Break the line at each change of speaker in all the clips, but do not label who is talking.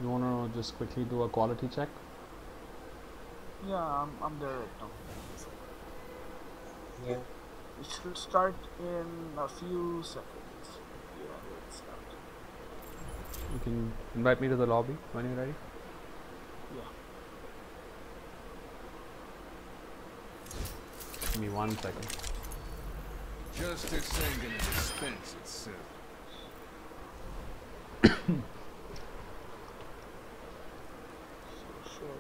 You wanna just quickly do a quality check?
Yeah, I'm there right now.
Yeah.
It should start in a few seconds. Yeah, let's start.
You can invite me to the lobby when you're ready.
Yeah.
Give me 1 second.
Justice ain't gonna dispense itself.
So sure.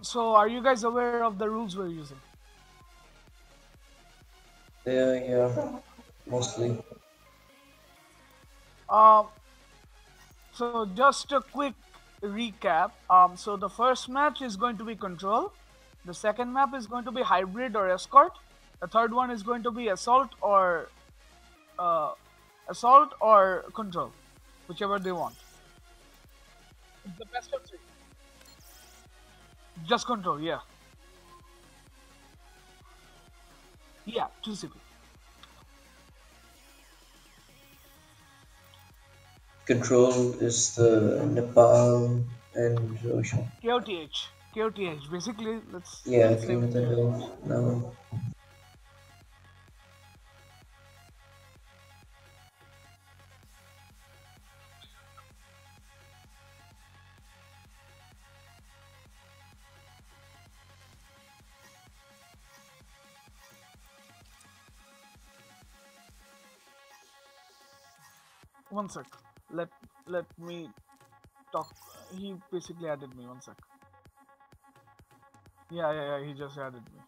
So are you guys aware of the rules we're using?
Yeah, mostly.
Um, so just a quick recap. So the first match is going to be control. The second map is going to be hybrid or escort. The third one is going to be uh, assault or control, whichever they want. It's the best of three. Just control, yeah. Yeah, 2CP.
Control is the Nepal and Russia.
KOTH. KOTH. Basically,
Yeah,
let's
okay,
leave
with
it
the
there.
hill now.
1 sec. Let me talk. He basically added me. 1 sec. Yeah. He just added me.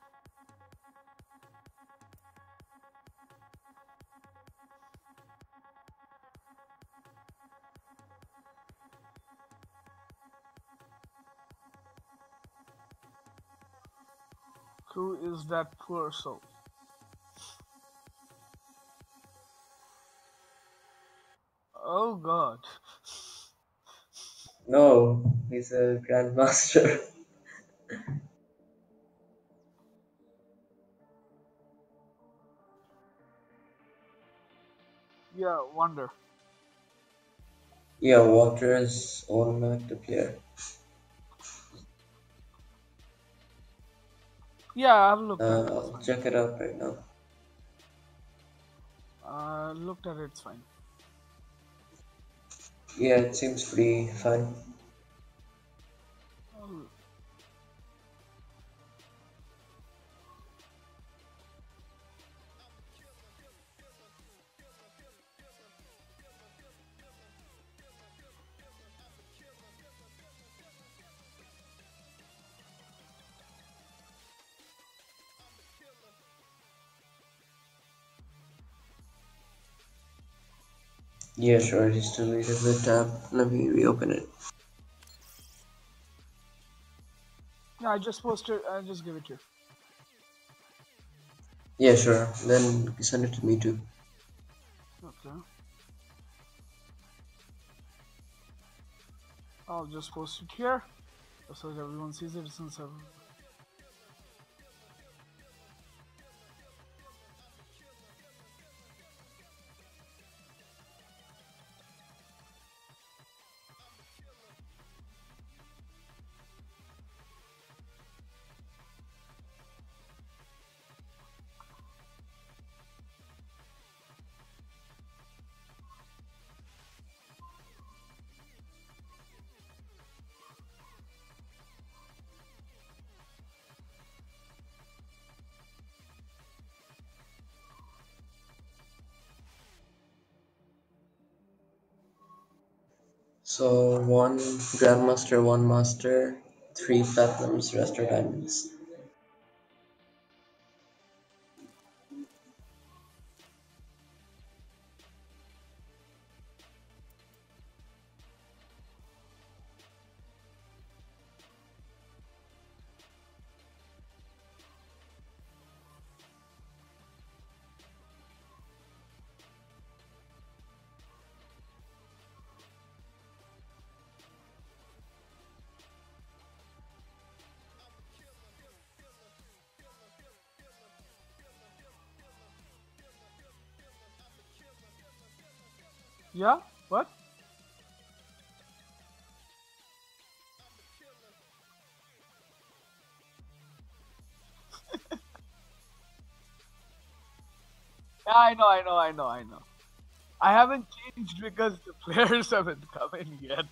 Who is that poor soul? Oh God.
No, he's a grandmaster.
Yeah, wonder.
Yeah, Water is on active player.
Yeah, I've looked at it. It's
I'll
fine.
check it out right now.
Looked at it. It's fine.
Yeah, it seems pretty fun. Yeah, sure. Just deleted the tab. Let me reopen it.
Yeah, I just posted. I just give it to you.
Yeah, sure. Then send it to me too.
Okay. I'll just post it here so that everyone sees it since I've.
So one Grandmaster, one Master, three Platinums, rest are diamonds.
Yeah. What? Yeah, I know. I know. I know. I know. I haven't changed because the players haven't come in yet.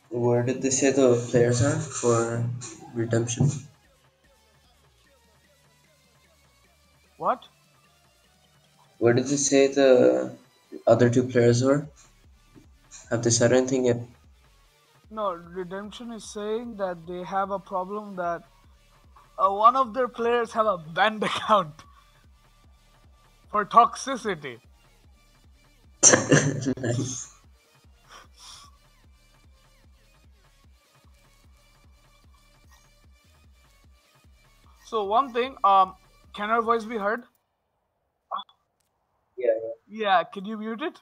Where did they say the players are for redemption?
What?
Where did they say the other two players were? Have they said anything yet?
No, Redemption is saying that they have a problem that one of their players have a banned account for toxicity.
Nice.
So one thing, can our voice be heard?
Yeah.
Yeah, can you mute it?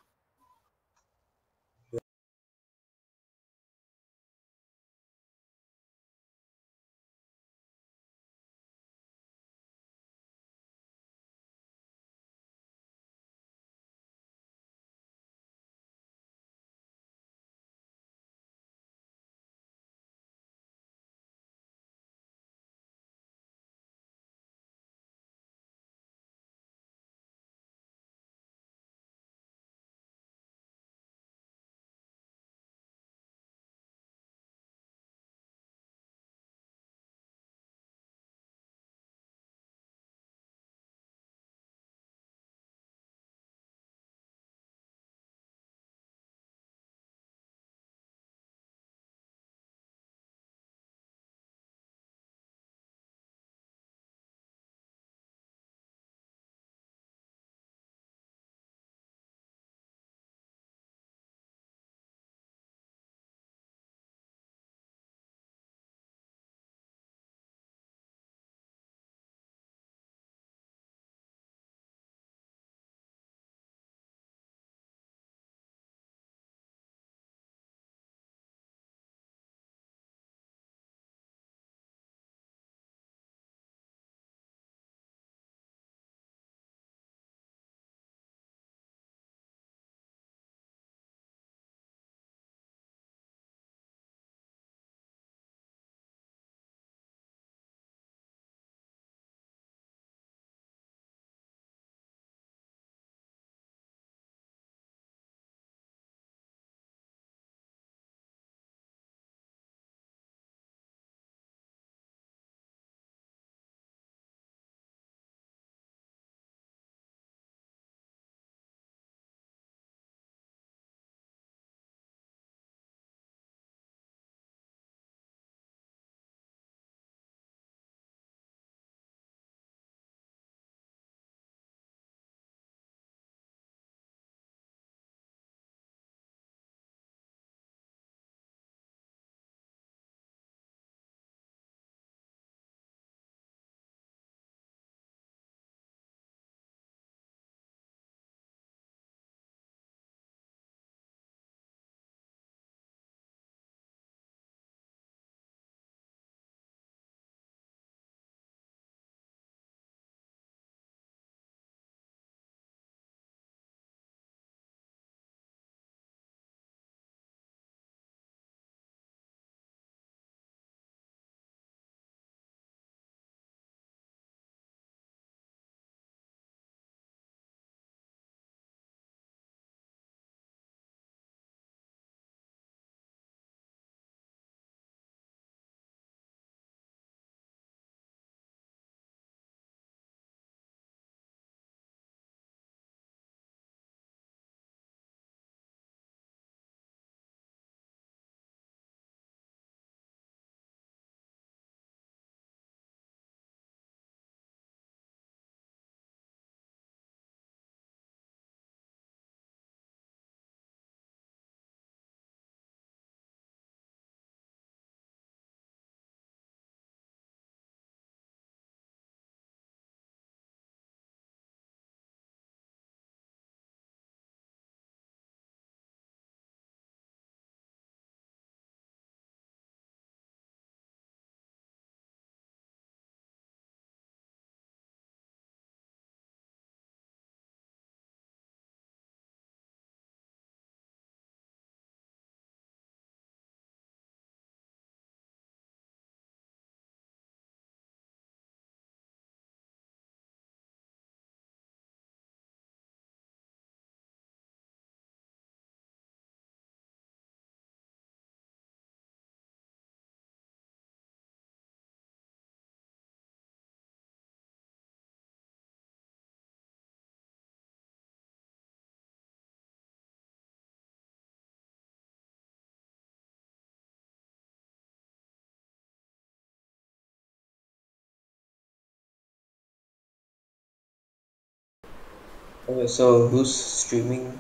Okay, so who's streaming?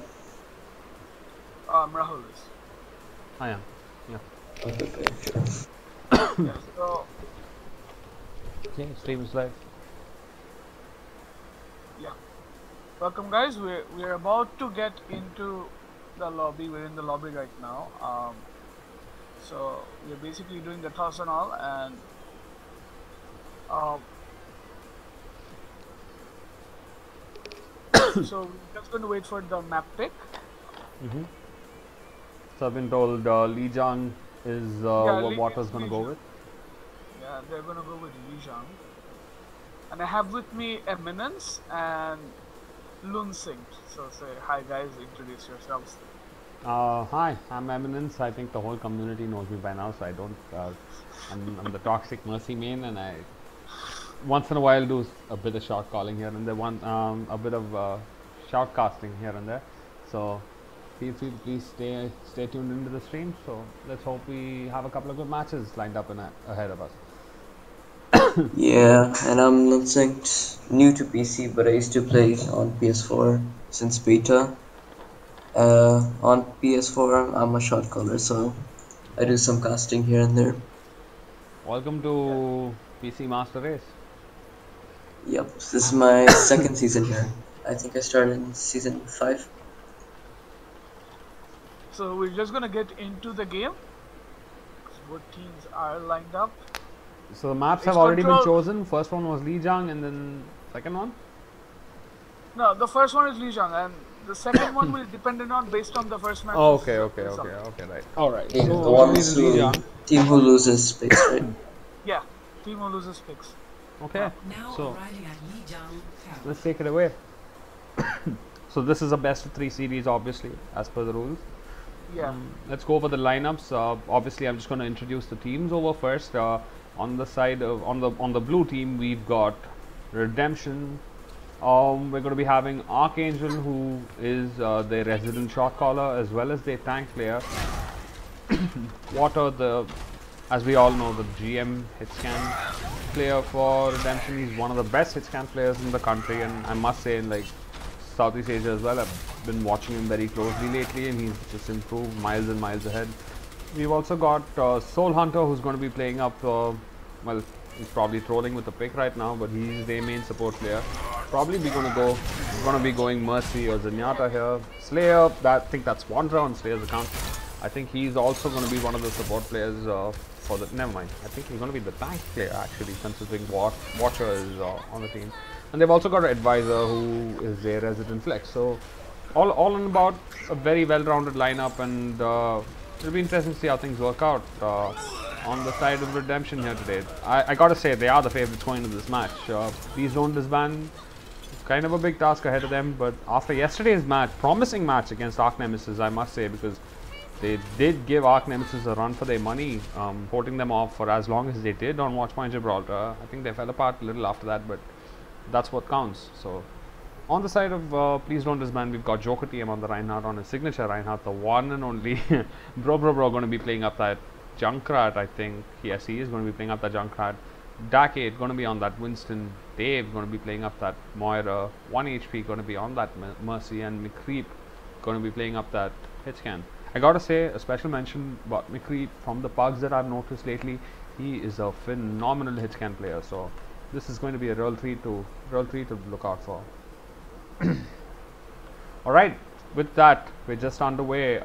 Rahul is.
I am. Yeah.
Okay, okay, sure.
Yeah. So
Okay, stream is live.
yeah. Welcome, guys. We're about to get into the lobby. We're in the lobby right now. So we're basically doing the toss and all, and um, so we're just going to wait for the map pick.
So I've been told Lee Jang is
Yeah,
what
Lee
Water's
is
gonna
Lee
go
Zhang.
with.
Yeah, they're gonna go with Li Zhang. And I have with me Eminence and Lun Singh. So say hi, guys. Introduce yourselves.
Hi, I'm Eminence. I think the whole community knows me by now, so I don't. I'm the toxic Mercy main, and I once in a while do a bit of shot calling here and there, a bit of shout casting here and there. So feel free to please stay tuned into the stream. So let's hope we have a couple of good matches lined up ahead of us.
Yeah, and I'm not synced, new to PC, but I used to play on PS4 since beta. On PS4, I'm a shot caller, so I do some casting here and there.
Welcome to PC Master Race.
Yep, this is my second season here. I think I started in season 5.
So we're just gonna get into the game. What teams are lined up?
So the maps
It's
have already been
control-
chosen. First one was Lijiang, and then second one.
No, the first one is Li Zhang, and the second one will depend on based on the first match.
Oh, okay, right. All right.
Yeah,
So
the
it'll be
ones
the
who
Lijiang.
team who loses space, right?
Yeah, team who loses picks.
Okay.
Now
So
arriving at Lijiang Tower.
let's take it away. So this is a best of 3 series, obviously, as per the rules.
Yeah.
Let's go over the lineups. Obviously, I'm just going to introduce the teams over first. On the side of on the blue team, we've got Redemption. We're going to be having Archangel, who is their resident shot caller as well as their tank player. Water, as we all know, the GM hitscan player for Redemption. He's one of the best hitscan players in the country, and I must say, in like Southeast Asia as well. I've been watching him very closely lately, and he's just improved miles and miles ahead. We've also got Soul Hunter, who's going to be playing up. Well, he's probably trolling with the pick right now, but he's their main support player. Probably we're gonna be going Mercy or Zenyatta here. Slayer, I think that's Wanderer on Slayer's account. I think he's also going to be one of the support players for the. Never mind. I think he's going to be the tank player actually, considering Watcher is on the team. And they've also got an advisor who is their resident flex. So all in about a very well-rounded lineup, and it'll be interesting to see how things work out on the side of Redemption here today. I gotta say, they are the favorites going into this match. Please don't disband. Kind of a big task ahead of them, but after yesterday's match, promising match against Arch Nemesis, I must say, because they did give Arch Nemesis a run for their money, holding them off for as long as they did on Watchpoint Gibraltar. I think they fell apart a little after that, but that's what counts. So on the side of Please Don't Disband, we've got Joker TM on the Reinhardt, on his signature Reinhardt, the one and only bro going to be playing up that Junkrat, I think. Yes, he is going to be playing up that Junkrat. Dakate going to be on that Winston. Dave going to be playing up that Moira. 1 HP going to be on that Mercy, and McCreep going to be playing up that Hitscan. I gotta say, a special mention about McCreep. From the pugs that I've noticed lately, he is a phenomenal Hitscan player. So this is going to be a real treat to look out for. Alright, with that, we're just underway.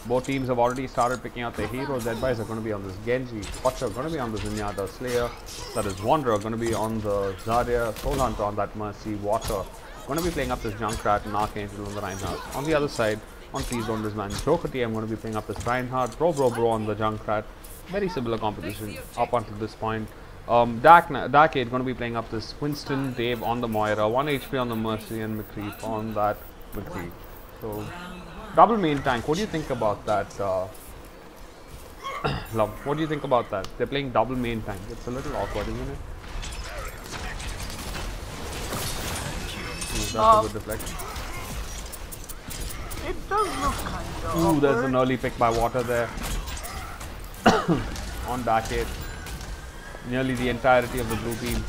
Both teams have already started picking out their heroes. Deadbys are going to be on this Genji, Watcher going to be on the Zenyatta, Slayer, that is Wanderer going to be on the Zarya, Soul Hunter on that Mercy, Water going to be playing up this Junkrat, and Archangel on the Reinhardt. On the other side, on Please Don't Disband, Joker TM going to be playing up this Reinhardt, Bro on the Junkrat. Very similar competition up until this point. Darkade going to be playing up this Winston, Dave on the Moira, 1 HP on the Mercy, and McCreep on that McCreep. So double main tank. What do you think about that? Love, what do you think about that? They're playing double main tank. It's a little awkward, isn't it? Ooh, that's a good deflection.
It does look kind of
Ooh, there's
awkward.
an early pick by Water there. On Darkade. Nearly the entirety of the blue team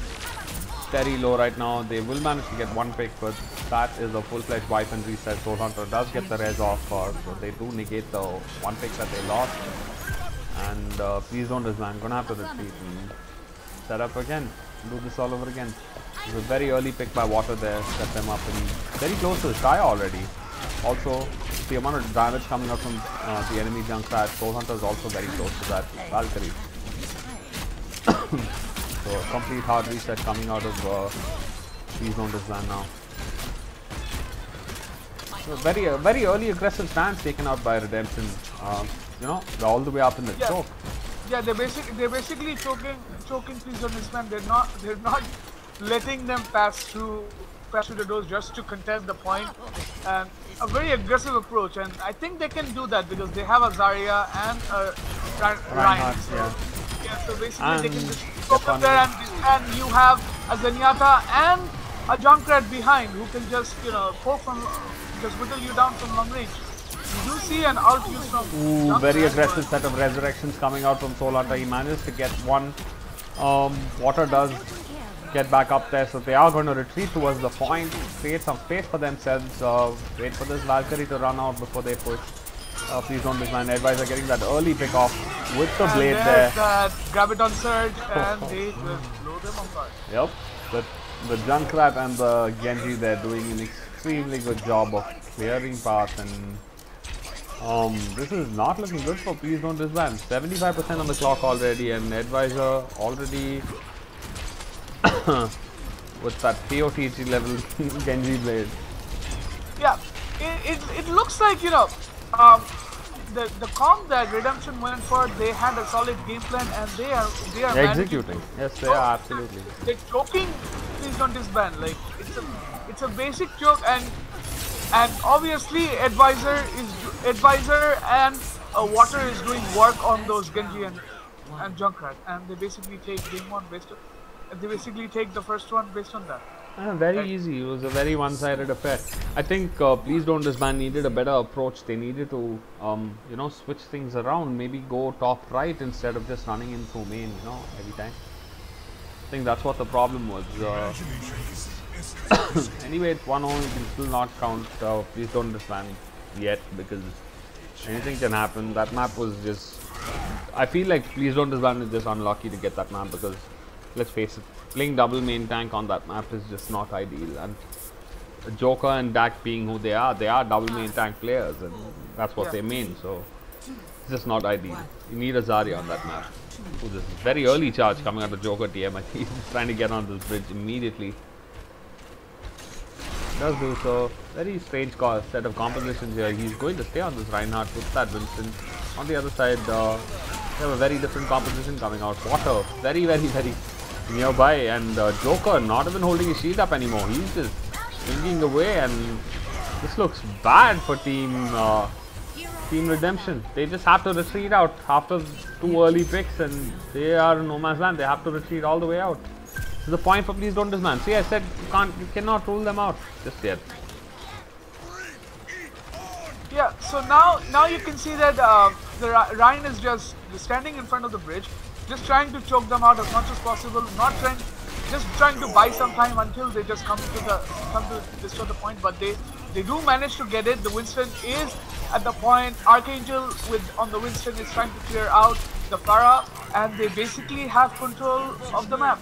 very low right now. They will manage to get one pick, but that is a full-fledged wipe and reset. Soul Hunter does get the res off, so they do negate the one pick that they lost. And please don't disband. Gonna have to retreat and set up again. Do this all over again. It's a very early pick by Water there. Set them up and very close to the Shy already. Also, the amount of damage coming out from the enemy Junkrat, Soul Hunter is also very close to that Valkyrie. So a complete hard reset coming out of Please Don't Disband now. So very early aggressive stance taken out by Redemption. You know, they're all the way up in the choke.
Yeah, they're basically choking Please Don't Disband. They're not letting them pass through the doors just to contest the point. And a very aggressive approach, and I think they can do that because they have a Zarya and a Ryan. So basically
and
they can just poke up there, and you have a Zenyatta and a Junkrat behind who can just, you know, poke from, just whittle you down from long range. You do see an ult use from Junkrat,
very aggressive set of resurrections coming out from Soul Hunter. He manages to get one. Water does get back up there, so they are going to retreat towards the point, create some space for themselves, wait for this Valkyrie to run out before they push. Please Don't Disband. Advisor getting that early pick off with the blade there.
That Graviton Surge, and they just blow them apart.
Yep, the Junkrat and the Genji, they're doing an extremely good job of clearing path, and this is not looking good for Please Don't Disband. 75% on the clock already, and Advisor already with that POTG level Genji blade.
Yeah, it looks like, you know, the comp that Redemption went for, they had a solid game plan, and they are
executing. Yes, they are absolutely.
They're choking Please Don't Disband. Like it's a basic choke, and obviously Advisor and Water is doing work on those Genji and Junkrat, and they basically take game one based on. They basically take the first one based on that.
Very easy. It was a very one-sided affair. I think Please Don't Disband needed a better approach. They needed to, you know, switch things around. Maybe go top right instead of just running in through main, you know, every time. I think that's what the problem was. Anyway, it's 1-0. You can still not count Please Don't Disband yet because anything can happen. That map was just... I feel like Please Don't Disband is just unlucky to get that map because, let's face it, playing double main tank on that map is just not ideal, and Joker and Dak being who they are double main tank players, and that's what they mean, so it's just not ideal. You need a Zarya on that map. Ooh, this is very early charge coming out of Joker TM. I think he's trying to get on this bridge immediately. Does do so. Very strange set of compositions here. He's going to stay on this Reinhardt with that Winston. On the other side, they have a very different composition coming out. Water, very nearby, and Joker not even holding his shield up anymore. He's just swinging away, and this looks bad for Team Redemption. They just have to retreat out after 2 early picks, and they are in no man's land. They have to retreat all the way out. This is the point for Please Don't Disband. See, I said you cannot rule them out just yet.
Yeah, so now you can see that the Ryan is just standing in front of the bridge, just trying to choke them out as much as possible, just trying to buy some time until they just come to destroy the point. But they do manage to get it. The Winston is at the point. Archangel on the Winston is trying to clear out the Pharah, and they basically have control of the map.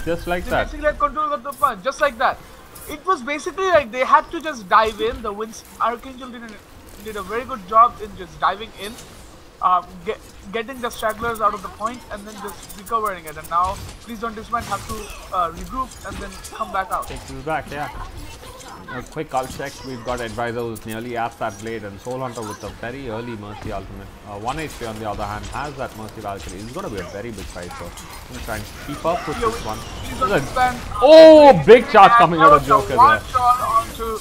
Just like that.
They basically had control of the point, just like that. It was basically like they had to just dive in. The Archangel did a very good job in just diving in, getting the stragglers out of the point, and then just recovering it. And now Please Don't Disband have to regroup and then come back out.
Takes us back, yeah. A quick ult check. We've got Advisor who's nearly at that blade, and Soul Hunter with a very early Mercy ultimate. 1 HP on the other hand has that Mercy Valkyrie. It's going to be a very big fight, so I'm going to try and keep up with this one. Oh, big charge coming out of Joker there.
One shot onto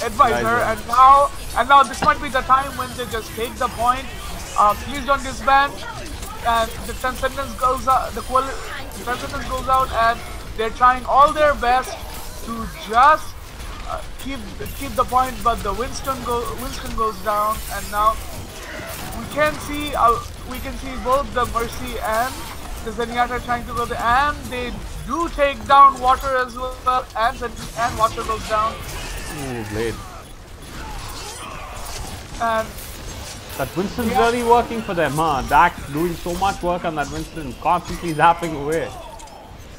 Advisor, and now this might be the time when they just take the point. Please Don't Disband, and the Transcendence goes out. The Transcendence goes out, and they're trying all their best to just keep the point. But the Winston goes down, and now we can see both the Mercy and the Zenyatta trying to go there, and they do take down Water as well, and Water goes down.
Ooh, Blade.
And
That Winston's really working for them, huh? Dax doing so much work on that Winston, constantly zapping away.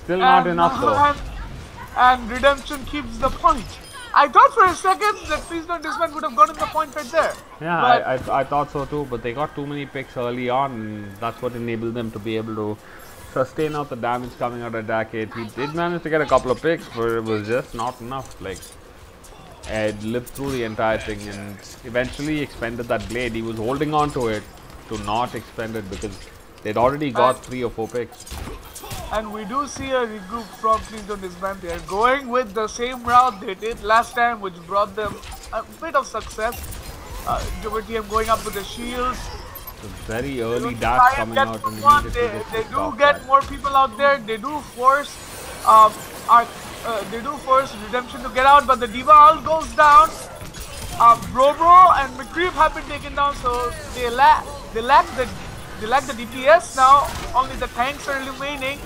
Still not enough though.
And Redemption keeps the point. I thought for a second that Please Don't Disband would have gotten the point right there.
Yeah, I thought so too, but they got too many picks early on, and that's what enabled them to be able to sustain out the damage coming out of Decade. He did manage to get a couple of picks, but it was just not enough. Like, Ed lived through the entire thing and eventually expended that blade. He was holding on to it to not expend it because they'd already got 3 or 4 picks.
And we do see a regroup from Please Don't Disband. They're going with the same route they did last time, which brought them a bit of success. TM going up with the shields.
It's a very early dash coming out, and
they do get more people out there. They do force Redemption to get out, but the Diva ult goes down. Bro and McCreep have been taken down, so they lack the DPS now. Only the tanks are remaining.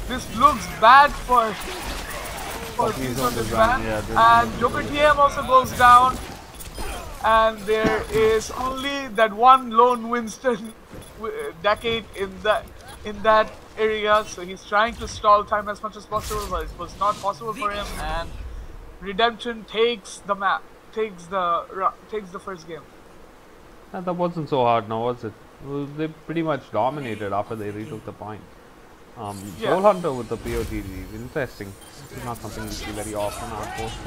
This looks bad for Please Don't Disband. And Joker TM also goes down. And there is only that one lone Winston Decade in that area, so he's trying to stall time as much as possible, but it was not possible for him. And Redemption takes the map, takes the first game.
And that wasn't so hard now, was it? Well, they pretty much dominated after they retook the point. Soul Hunter with the POTG, interesting. This is not something we see very often. Outpost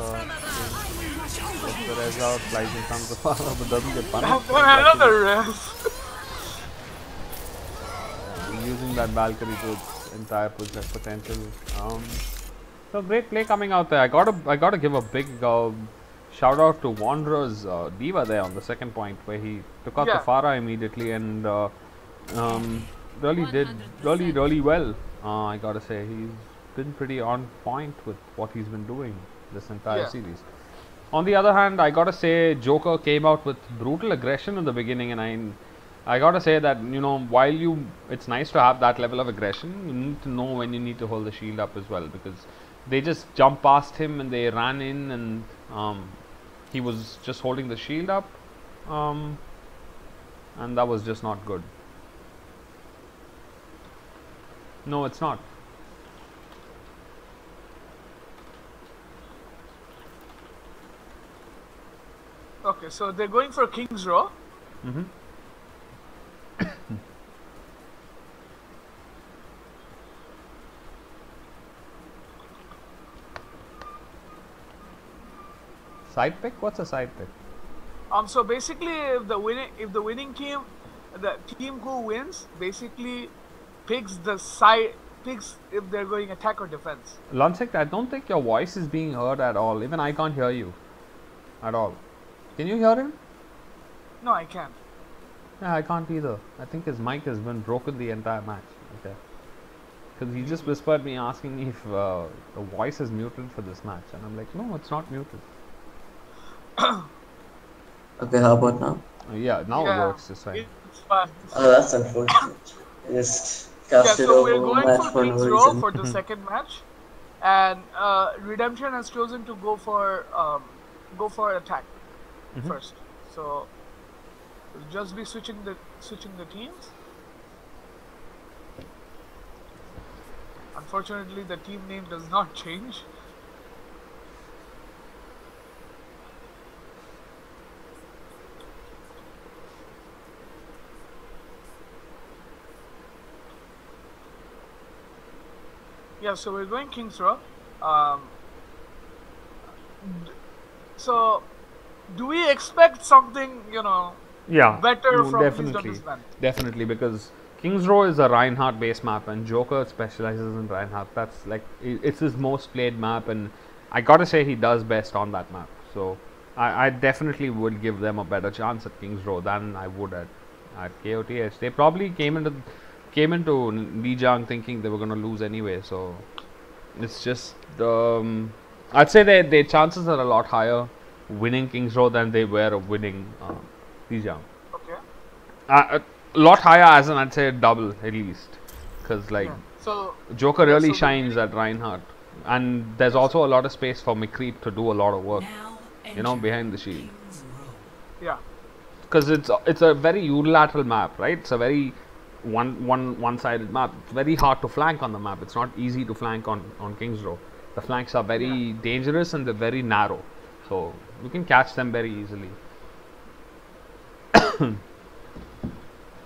puts the res out, flies in front of the father, but doesn't get punished.
Another res.
Using that balcony to its entire potential. So great play coming out there. I gotta give a big shout out to Wanderer's Diva there on the second point, where he took out the Pharah immediately and really did really well. I gotta say, he's been pretty on point with what he's been doing this entire series. On the other hand, I gotta say, Joker came out with brutal aggression in the beginning, and I gotta say that, you know, while it's nice to have that level of aggression, you need to know when you need to hold the shield up as well, because they just jumped past him and they ran in, and he was just holding the shield up, and that was just not good. No, it's not.
Okay, so they're going for King's Row.
Side pick? What's a side pick?
So basically, if the winning team, the team who wins, basically picks if they're going attack or defense.
Lunsek, I don't think your voice is being heard at all. Even I can't hear you at all. Can you hear him?
No, I can't.
Yeah, I can't either. I think his mic has been broken the entire match. Okay. Because he just whispered me asking me if the voice is muted for this match, and I'm like, no, it's not muted.
Okay, how about now?
Yeah, now it works this time.
It's fine.
Oh, that's unfortunate. Just cast it
So we're
over
going
match
for
for no
King's Row
reason.
for the second match, and Redemption has chosen to go for attack first. So we'll just be switching the teams. Unfortunately, the team name does not change. Yeah, so we're going King's Row. So, do we expect something, better from Please Don't Disband?
Definitely, because King's Row is a Reinhardt based map, and Joker specializes in Reinhardt. That's like, it's his most played map, and I gotta say he does best on that map. So I definitely would give them a better chance at King's Row than I would at KOTH. They probably came into Lijiang thinking they were gonna lose anyway. So it's just I'd say their chances are a lot higher winning King's Row than they were of winning Lijiang.
Okay.
A lot higher, as in I'd say double at least, because like
So
Joker really
so the-
shines at Reinhardt. And there's also a lot of space for McCreep to do a lot of work,
Now
you know,
entering
behind the shield.
King's Row.
yeah.
Because it's a very unilateral map, right? It's a very one-sided map. It's very hard to flank on the map. It's not easy to flank on King's Row. The flanks are very dangerous and they're very narrow, so you can catch them very easily.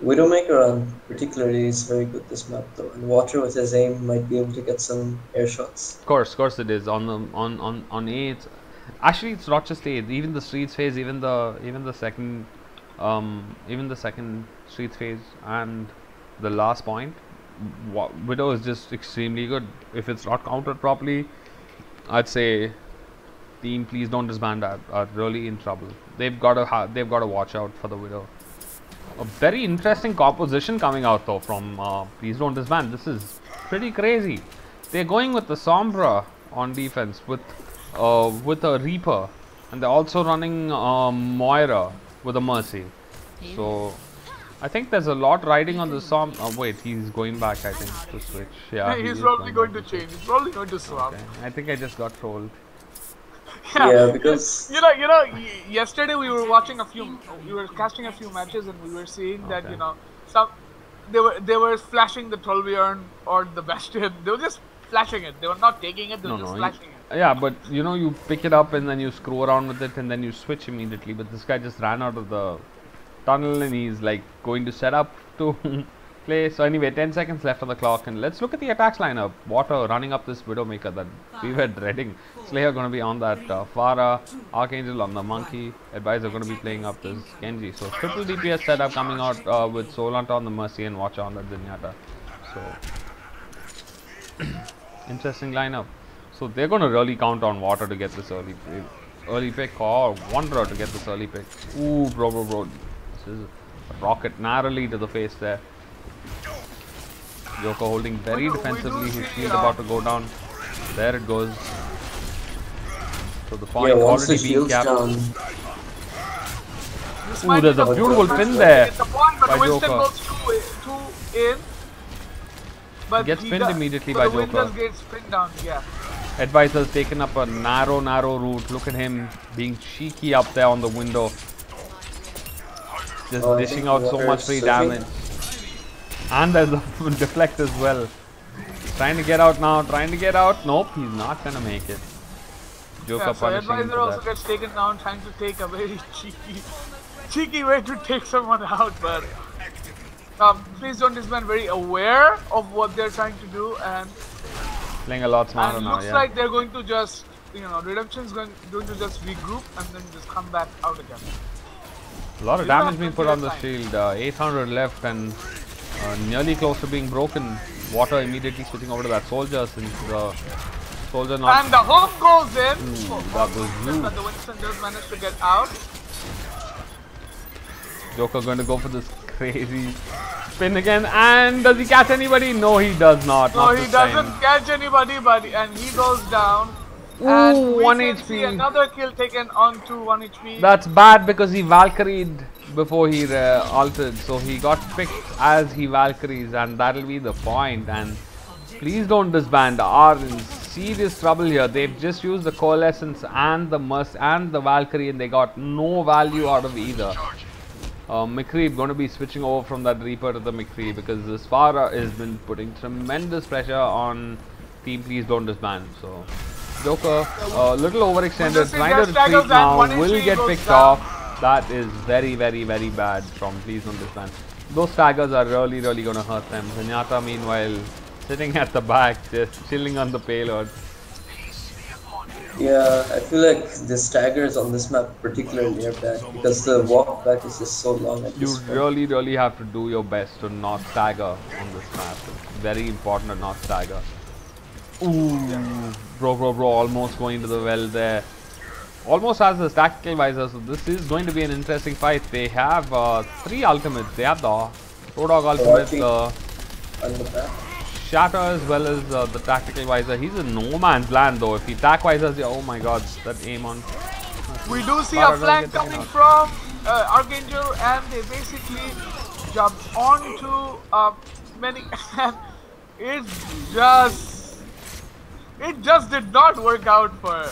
Widowmaker particularly is very good this map though, and Water with his aim might be able to get some air shots.
Of course it is on the on A. Actually, it's not just A. Even the streets phase, even the second streets phase, and the last point. Widow is just extremely good. If it's not countered properly, I'd say team please don't disband are really in trouble. They've got to watch out for the Widow. A very interesting composition coming out though from please don't disband. This is pretty crazy. They're going with the Sombra on defense with a Reaper, and they're also running Moira with a Mercy. So I think there's a lot riding on the Som. Oh wait, he's going back. I think to switch. Yeah, he
He's
is
probably going
back
to change. He's probably going to swap.
Okay. I think I just got trolled.
Yeah, because
Yesterday we were casting a few matches, and we were seeing that
Okay.
they were flashing the Torbjorn or the Bastion. They were just flashing it. They were not taking it. They were just flashing it.
Yeah, but you pick it up and then you screw around with it and then you switch immediately. But this guy just ran out of the tunnel and he's like going to set up to play. So anyway, 10 seconds left on the clock, and let's look at the attacks lineup. Water running up this Widowmaker that we were dreading. Slayer going to be on that Pharah, Archangel on the Monkey, Advisor going to be playing up this Genji. So triple DPS setup coming out with Solanta on the Mercy and Watcher on the Zenyatta. So interesting lineup. So they're going to really count on Water to get this early pick, or Wanderer to get this early pick. Ooh, bro. This is a rocket narrowly to the face there. Joker holding very
We do
defensively. His
see,
shield about to go down. There it goes. So the
yeah,
point
once the
already being
shield's
capped.
down,
This
Ooh,
might
there's
be
a
the
beautiful
first
pin
match
there
to get the point, but
by
Winston
Joker.
goes two in. But
Gets
he
pinned
does-
immediately
but
by
the Wind
Joker.
does gets pinned down. Yeah.
Advisor's taken up a narrow route. Look at him being cheeky up there on the window. Just
I
dishing
think
out so
Water
much
is
free
switching.
damage. And there's a deflect as well. Trying to get out now. Nope, he's not gonna make it. Joker
Yeah, so
punishing him
Advisor
for
also
that.
gets taken down, trying to take a very cheeky way to take someone out, but please don't disband very aware of what they're trying to do, and
Playing a lot smarter
it
now,
looks
yeah.
like they're going to just, Redemption's going to just regroup and then just come back out again.
A lot of
You have
damage being
to
put
clear
on the
time.
shield. 800 left and nearly close to being broken. Water immediately switching over to that soldier since the soldier not.
And the hook goes in.
That was huge.
But the Winston does manage to get out.
Joker going to go for this crazy spin again. And does he catch anybody? No, he does not.
No,
not
he
this
doesn't
time.
catch anybody, and he goes down.
Ooh,
And we
1
can see
HP.
another kill taken onto 1 HP.
That's bad because he Valkyried before he altered. So he got picked as he Valkyries, and that'll be the point. And please don't disband. Are in serious trouble here. They've just used the Coalescence and the Merc and the Valkyrie, and they got no value out of either. McCree going to be switching over from that Reaper to the McCree because this Farah has been putting tremendous pressure on team. Please don't disband. So Joker a little overextended, trying to retreat now, will get picked off. That is very bad from please don't disband. Those staggers are really going to hurt them. Zenyatta meanwhile sitting at the back, just chilling on the payload.
yeah, I feel like the staggers on this map particularly are bad because the walk back is just so long at
You
this point.
really have to do your best to not stagger on this map. It's very important to not stagger. Ooh, bro, almost going to the well there. Almost has the tactical visor, so this is going to be an interesting fight. They have 3 ultimates. They have the Road Dog ultimate,
On the back.
Shatter as well as the tactical visor. He's in no man's land though. If he tack visors, oh my god, that aim on.
We do see
Farah
a
does
flank
get taken
coming
out.
from Archangel, and they basically jump onto many. It just, it just did not work out for.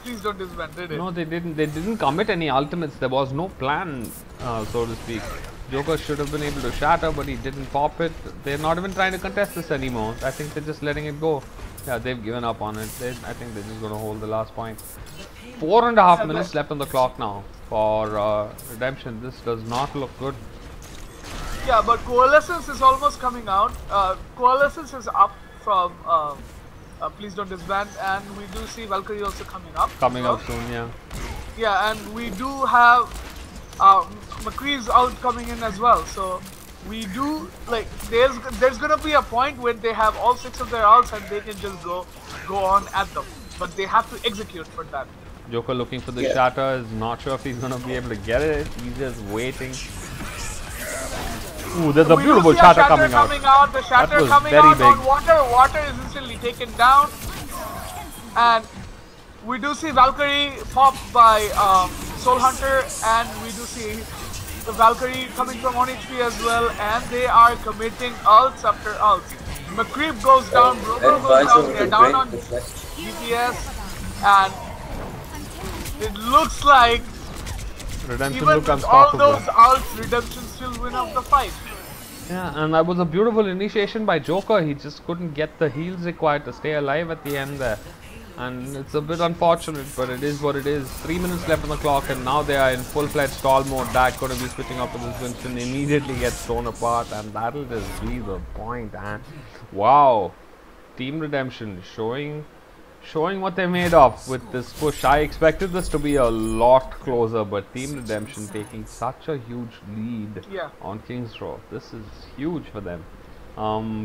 Please don't disband, did it?
No, they didn't. They didn't commit any ultimates. There was no plan, so to speak. Joker should have been able to shatter, but he didn't pop it. They're not even trying to contest this anymore. I think they're just letting it go. Yeah, they've given up on it. I think they're just going to hold the last point. 4.5 minutes left on the clock now for Redemption. This does not look good.
Yeah, but Coalescence is almost coming out. Coalescence is up from Please Don't Disband, and we do see Valkyrie also coming up.
Coming up soon, yeah.
Yeah, and we do have McCree's out coming in as well. So we do, like, there's gonna be a point when they have all 6 of their outs and they can just go on at them. But they have to execute for that.
Joker looking for the shatter, is not sure if he's gonna be able to get it. He's just waiting. Ooh, there's a beautiful shatter coming out.
The shatter
was
coming
very
out
big.
on water. Water is instantly taken down. And we do see Valkyrie popped by Soul Hunter, and we do see the Valkyrie coming from 1 HP as well, and they are committing ults after ults. McCreep goes down, Brobo goes down, they're down on DPS, and it looks like
Redemption
even
look
with all
unstoppable.
those ults, Redemption still win out the fight.
Yeah, and that was a beautiful initiation by Joker. He just couldn't get the heals required to stay alive at the end there. And it's a bit unfortunate, but it is what it is. 3 minutes left on the clock, and now they are in full-fledged stall mode. Dak going to be switching up to this Winston, immediately gets thrown apart, and that'll just be the point. And wow, Team Redemption showing what they're made of with this push. I expected this to be a lot closer, but Team Redemption taking such a huge lead on King's Row. This is huge for them.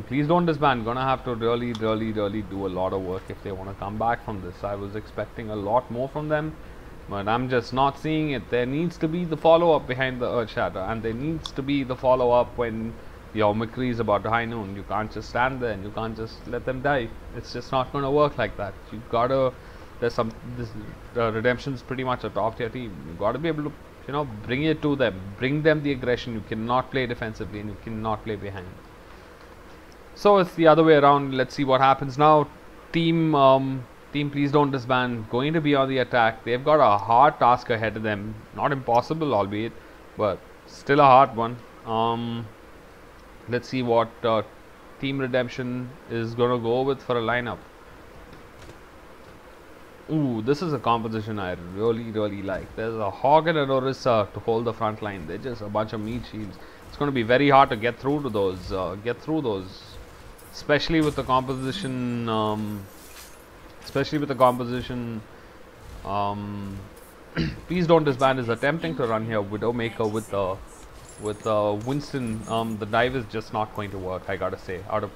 Please Don't Disband. Gonna have to really do a lot of work if they want to come back from this. I was expecting a lot more from them, but I'm just not seeing it. There needs to be the follow-up behind the Earth Shatter, and there needs to be the follow-up when your McCree is about to high noon. You can't just stand there and you can't just let them die. It's just not going to work like that. You gotta, this Redemption's pretty much a top tier team. You gotta be able to, you know, bring it to them, bring them the aggression. You cannot play defensively and you cannot play behind. So it's the other way around. Let's see what happens now. Team Please Don't Disband going to be on the attack. They've got a hard task ahead of them. Not impossible, albeit, but still a hard one. Let's see what Team Redemption is going to go with for a lineup. Ooh, this is a composition I really like. There's a Hog and an Orisa to hold the front line. They're just a bunch of meat shields. It's going to be very hard to get through to those. Especially with the composition. Please Don't Disband is attempting to run here. Widowmaker with Winston. The dive is just not going to work, I gotta say, out of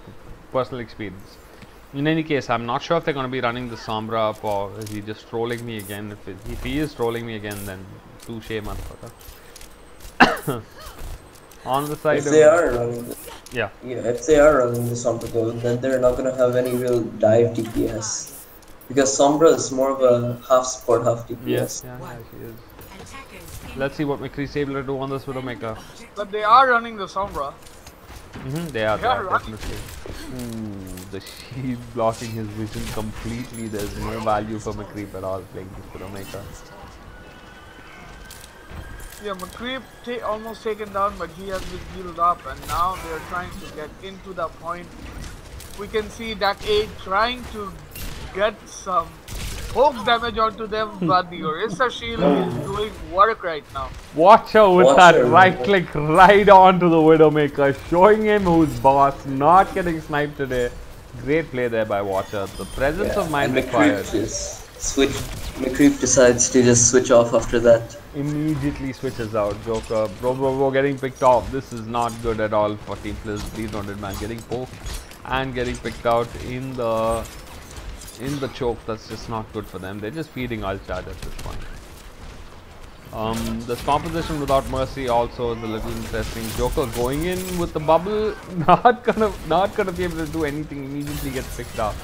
personal experience. In any case, I'm not sure if they're going to be running the Sombra up, or is he just trolling me again. If he is trolling me again, then touche, motherfucker. On the side
if they are running the,
yeah,
if they are running the Sombra go, then they're not gonna have any real dive DPS, because Sombra is more of a half support, half DPS.
Yes, yeah, she is. Let's see what McCree's able to do on this Widowmaker.
But they are running the Sombra.
They are definitely. Ooh, the shield blocking his vision completely. There's no value for McCree at all playing this Widowmaker.
Yeah, McCree almost taken down, but he has been healed up, and now they're trying to get into the point. We can see Dak 8 trying to get some poke damage onto them, but the Orisa shield is doing work right now.
Watch out with that right click right onto the Widowmaker, showing him who's boss, not getting sniped today. Great play there by Watcher. The presence of mind required.
McCreep decides to just switch off after that.
Immediately switches out. Joker, bro, getting picked off. This is not good at all for Team Please Don't Disband. Getting poked and getting picked out in the choke. That's just not good for them. They're just feeding ult charge at this point. This composition without mercy also is a little interesting. Joker going in with the bubble, not gonna be able to do anything. Immediately gets picked up.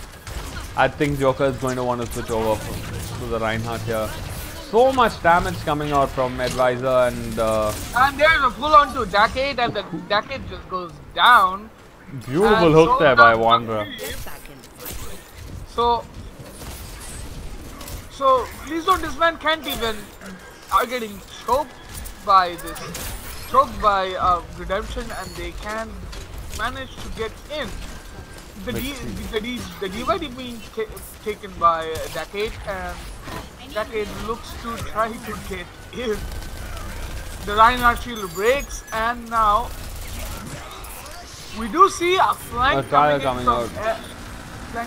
I think Joker is going to want to switch over to the Reinhardt here. So much damage coming out from Advisor, and
there's a full on to Dak 8, and the Dak 8 just goes down.
Beautiful
And
hook
so
there by
does
Wanderer.
So, please don't. This man can't even are getting choked by Redemption, and they can manage to get in. The divide being taken by Decade, and Decade looks to try to get in. The Reinhardt shield breaks, and now we do see a flank
trial
coming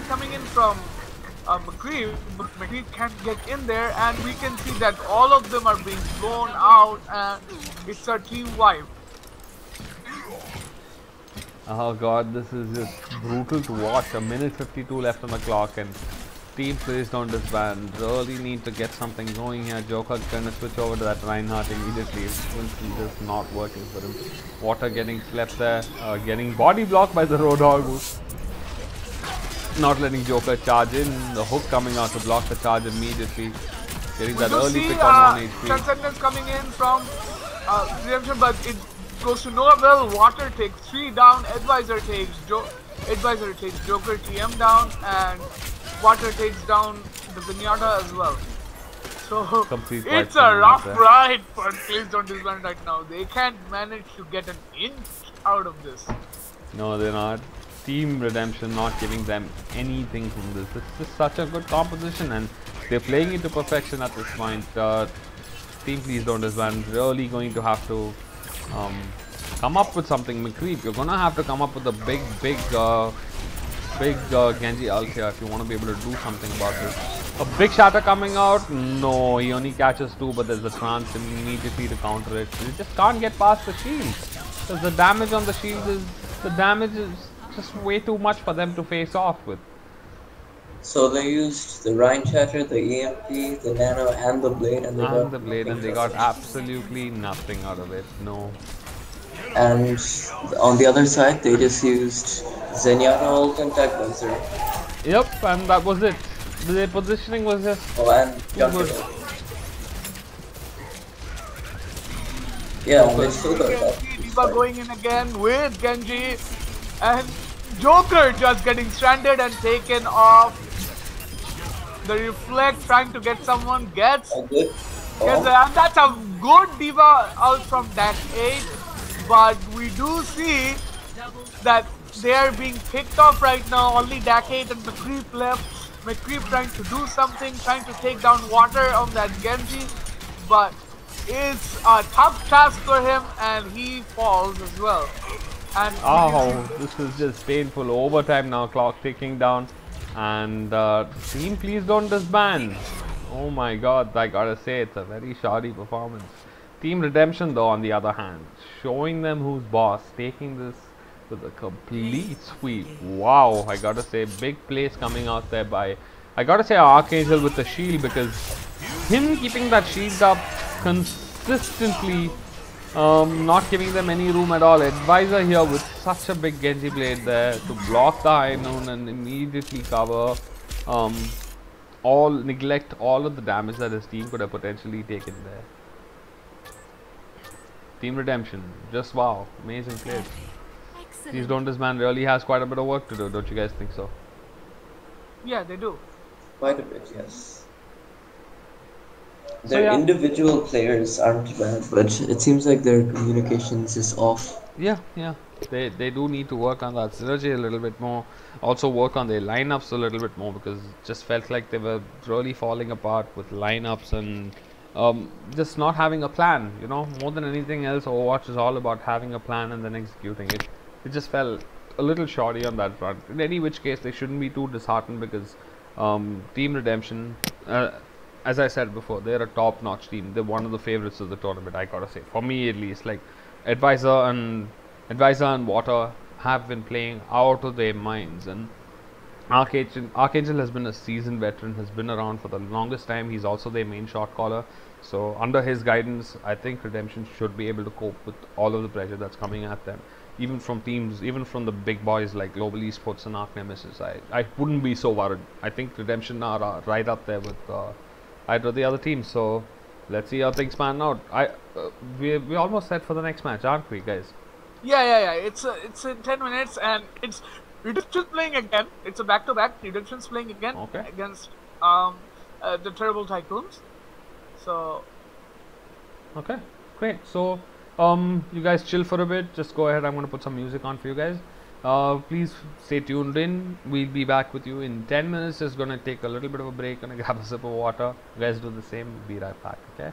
coming
in from McCree, but McCree can't get in there, and we can see that all of them are being blown out, and it's a team wipe.
Oh god, this is just brutal to watch. A minute 52 left on the clock, and team please don't disband. Really need to get something going here. Joker's gonna switch over to that Reinhardt immediately. Winston just not working for him. Water getting slept there, getting body blocked by the Roadhog, who's not letting Joker charge in. The hook coming out to block the charge immediately. Getting that early pick on 1 HP.
Transcendence coming in from Redemption, but it goes to no avail. Water takes 3 down. Advisor takes Joker TM down, and Water takes down the Zenyatta as well. So
Complete
it's a rough ride for Please Don't Disband right now. They can't manage to get an inch out of this.
No, they're not. Team Redemption not giving them anything from this. This is such a good composition, and they're playing it to perfection at this point. Team Please Don't Disband really going to have to come up with something. McCree, you're gonna have to come up with a big Genji ult here if you want to be able to do something about this. A big shatter coming out. No, he only catches 2, but there's a trance immediately to counter it. You just can't get past the shield, because the damage on the shield is just way too much for them to face off with.
So they used the Rhine Shatter, the EMP, the Nano, and the Blade, and
they got absolutely nothing out of it. No.
And on the other side, they just used Zenyatta ult and Tech Buzzer.
Yep, and that was it. The positioning was just
and
good.
Yeah, and they still got that.
D.Va going in again with Genji, and Joker just getting stranded and taken off. The reflect trying to get someone gets and that's a good D.Va out from that 8, but we do see that they are being picked off right now. Only Decade and McCree left. McCree trying to do something, trying to take down Water on that Genji, but it's a tough task for him, and he falls as well. And
this is just painful. Overtime now, clock ticking down, and team Please Don't Disband. Oh my god, I gotta say, it's a very shoddy performance. Team Redemption though, on the other hand, showing them who's boss, taking this with a complete sweep. Wow, I gotta say, big plays coming out there by, I gotta say, Archangel with the shield, because him keeping that shield up consistently, not giving them any room at all. Advisor here with such a big Genji blade there to block the High Noon and immediately cover, neglect all of the damage that his team could have potentially taken there. Team Redemption, just wow, amazing plays. Please Don't Disband really has quite a bit of work to do, don't you guys think so?
yeah, they do.
Quite a bit, yes. Their individual players aren't bad, but it seems like their communications is off.
Yeah, they do need to work on that synergy a little bit more. Also work on their lineups a little bit more, because it just felt like they were really falling apart with lineups and just not having a plan. You know, more than anything else, Overwatch is all about having a plan and then executing it. It just felt a little shoddy on that front. In any which case, they shouldn't be too disheartened, because Team Redemption, as I said before, they're a top-notch team. They're one of the favorites of the tournament, I gotta say. For me, at least, like Advisor and Water have been playing out of their minds, and Archangel has been a seasoned veteran, has been around for the longest time. He's also their main shot caller. So under his guidance, I think Redemption should be able to cope with all of the pressure that's coming at them. Even from teams, even from the big boys like Global Esports and Arc Nemesis, I wouldn't be so worried. I think Redemption are right up there with either of the other teams. So let's see how things pan out. We almost set for the next match, aren't we, guys?
Yeah. It's in 10 minutes, and it's Redemption's playing again. It's a back-to-back. Redemption's playing again
Okay.
against the Terrible Tycoons. So
Okay, great. So, you guys chill for a bit. Just go ahead. I'm going to put some music on for you guys. Please stay tuned in. We'll be back with you in 10 minutes. Just going to take a little bit of a break. Gonna grab a sip of water. You guys do the same. Be right back. Okay.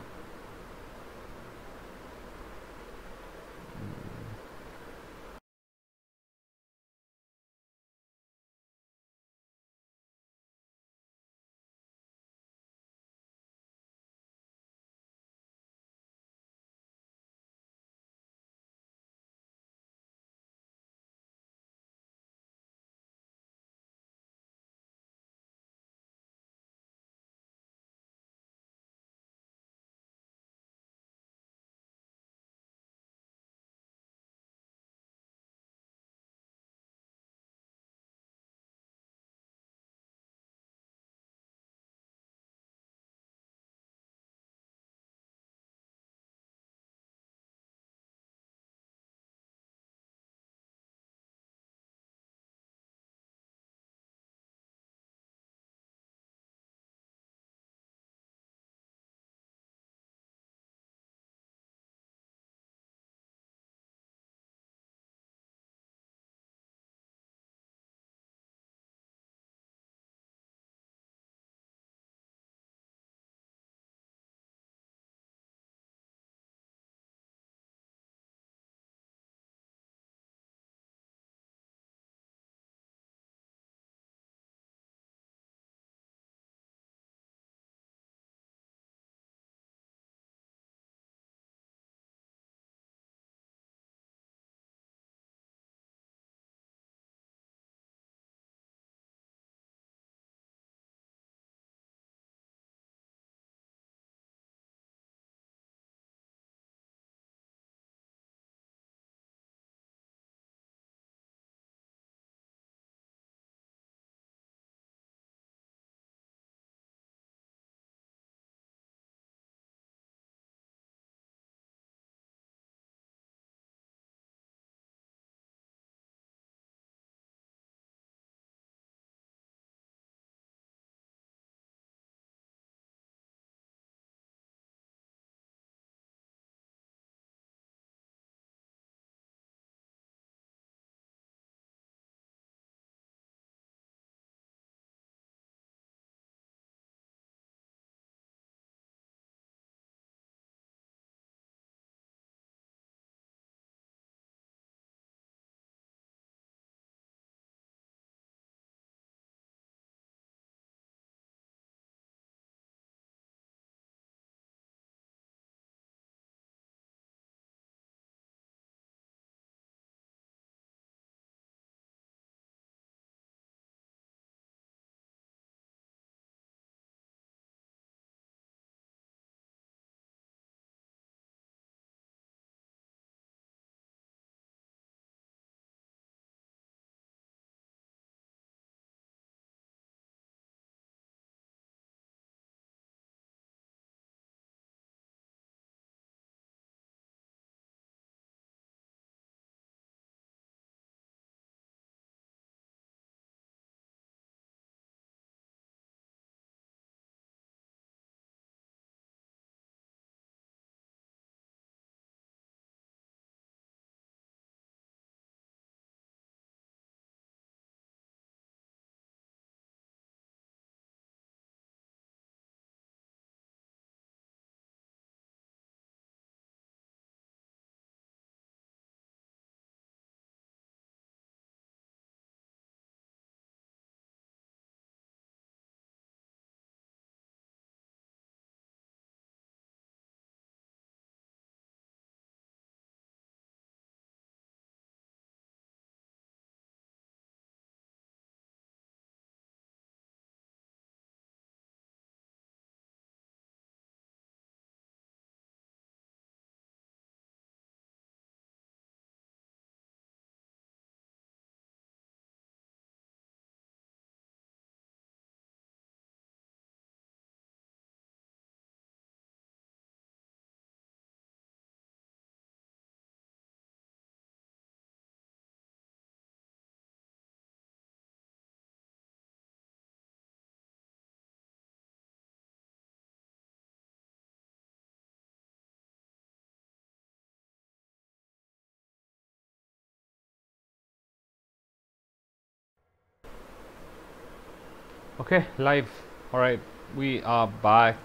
Okay, live. Alright, we are back,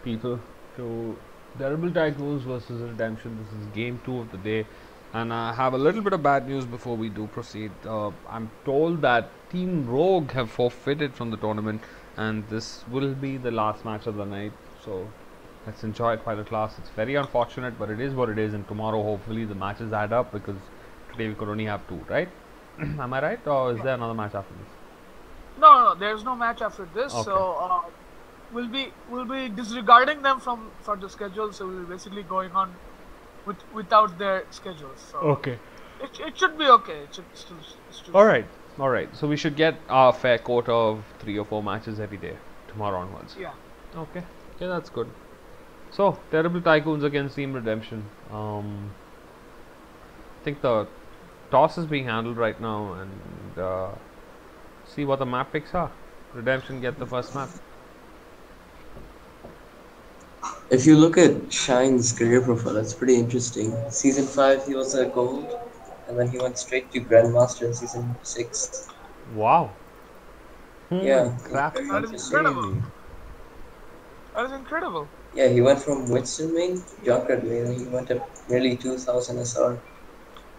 people, to Terrible Tycoons versus Redemption. This is game 2 of the day, and I have a little bit of bad news before we do proceed. I'm told that Team Rogue have forfeited from the tournament, and this will be the last match of the night. So let's enjoy it, Pilot Class. It's very unfortunate, but it is what it is, and tomorrow hopefully the matches add up because today we could only have 2, right? Am I right, or is there another match after this?
No, there's no match after this.
Okay.
So we'll be disregarding them for the schedule. So we're basically going on without their schedules. So
Okay.
it should be okay. It should still
Alright, so we should get our fair quota of 3 or 4 matches every day tomorrow onwards.
Yeah.
Okay, that's good. So, Terrible Tycoons against Team Redemption. I think the toss is being handled right now, and see what the map picks are. Redemption get the first map.
If you look at Shine's career profile, it's pretty interesting. Season 5, he was a gold, and then he went straight to Grandmaster in Season 6.
Wow.
Yeah,
Crap,
very
That is
that's
incredible.
crazy.
That is incredible.
Yeah, he went from Winston main to Junkrat main, and he went up nearly 2000 SR.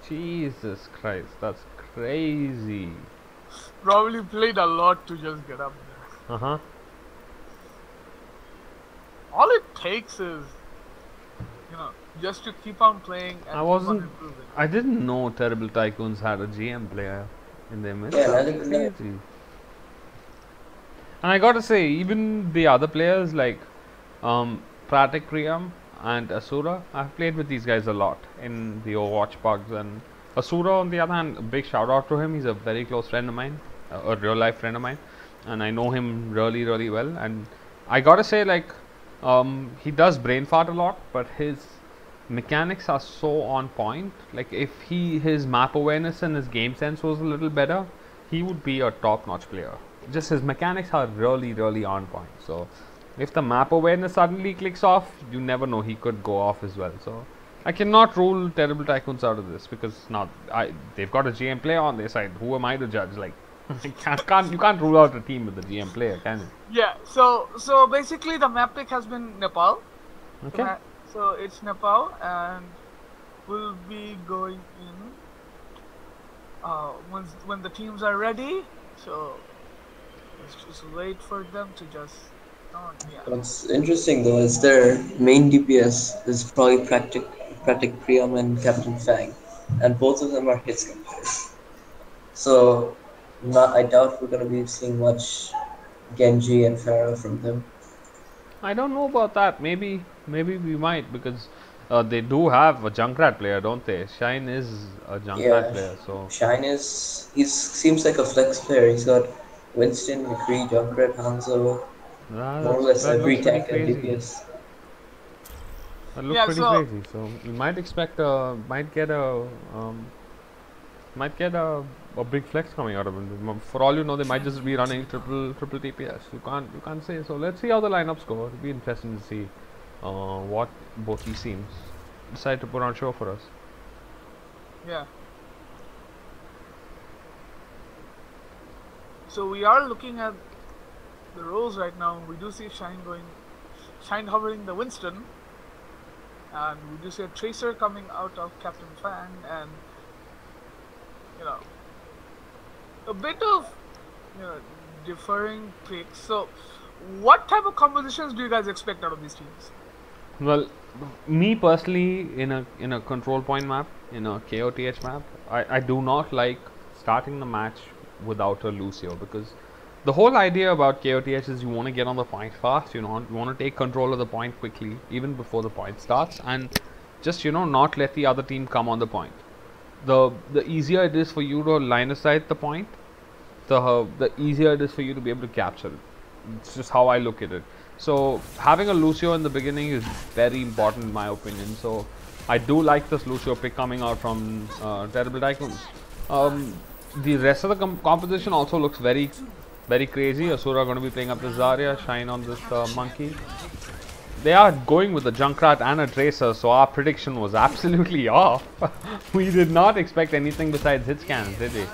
Jesus Christ, that's crazy.
Probably played a lot to just get up there.
Uh-huh.
All it takes is, just to keep on playing and
I wasn't-
keep on improving.
I didn't know Terrible Tycoons had a GM player in their midst.
Yeah,
That's
neither did I.
crazy. And I gotta say, even the other players like Pratik Priyam and Asura, I've played with these guys a lot in the Overwatch bugs. And Asura, on the other hand, a big shout out to him. He's a very close friend of mine, a real life friend of mine, and I know him really, really well. And I gotta say, like, he does brain fart a lot, but his mechanics are so on point. Like, if his map awareness and his game sense was a little better, he would be a top notch player. Just his mechanics are really, really on point. So if the map awareness suddenly clicks off, you never know, he could go off as well. So I cannot rule Terrible Tycoons out of this, because now they've got a GM player on their side. Who am I to judge? Like, you can't rule out a team with a GM player, can you?
Yeah. So basically, the map pick has been Nepal.
Okay.
So it's Nepal, and we'll be going in when the teams are ready. So let's just wait for them to just. Yeah.
What's interesting though is their main DPS is probably Pratik Priyam and Captain Fang, and both of them are hitscan players. So, I doubt we're gonna be seeing much Genji and Pharah from them.
I don't know about that. Maybe we might, because they do have a Junkrat player, don't they? Shine is a Junkrat player, so
Shine seems like a flex player. He's got Winston, McCree, Junkrat, Hanzo, more or less
that
every
looks pretty
tank and
crazy.
DPS.
That looks
Yeah,
pretty
so-
crazy. So we might expect might get a big flex coming out of him. For all you know, they might just be running triple DPS. You can't say. So let's see how the lineups go. It'll be interesting to see what both these teams decide to put on show for us.
Yeah. So we are looking at the roles right now. We do see Shine hovering the Winston, and we do see a Tracer coming out of Captain Fang, and a bit of differing picks. So, what type of compositions do you guys expect out of these teams?
Well, me personally, in a control point map, in a KOTH map, I do not like starting the match without a Lucio, because the whole idea about KOTH is you want to get on the point fast, you want to take control of the point quickly, even before the point starts, and just not let the other team come on the point. The easier it is for you to line aside the point, the easier it is for you to be able to capture it. It's just how I look at it. So having a Lucio in the beginning is very important in my opinion. So I do like this Lucio pick coming out from Terrible Tycoons. The rest of the composition also looks very, very crazy. Asura going to be playing up the Zarya, Shine on this monkey. They are going with a Junkrat and a Tracer, so our prediction was absolutely off. We did not expect anything besides hit scans, did we?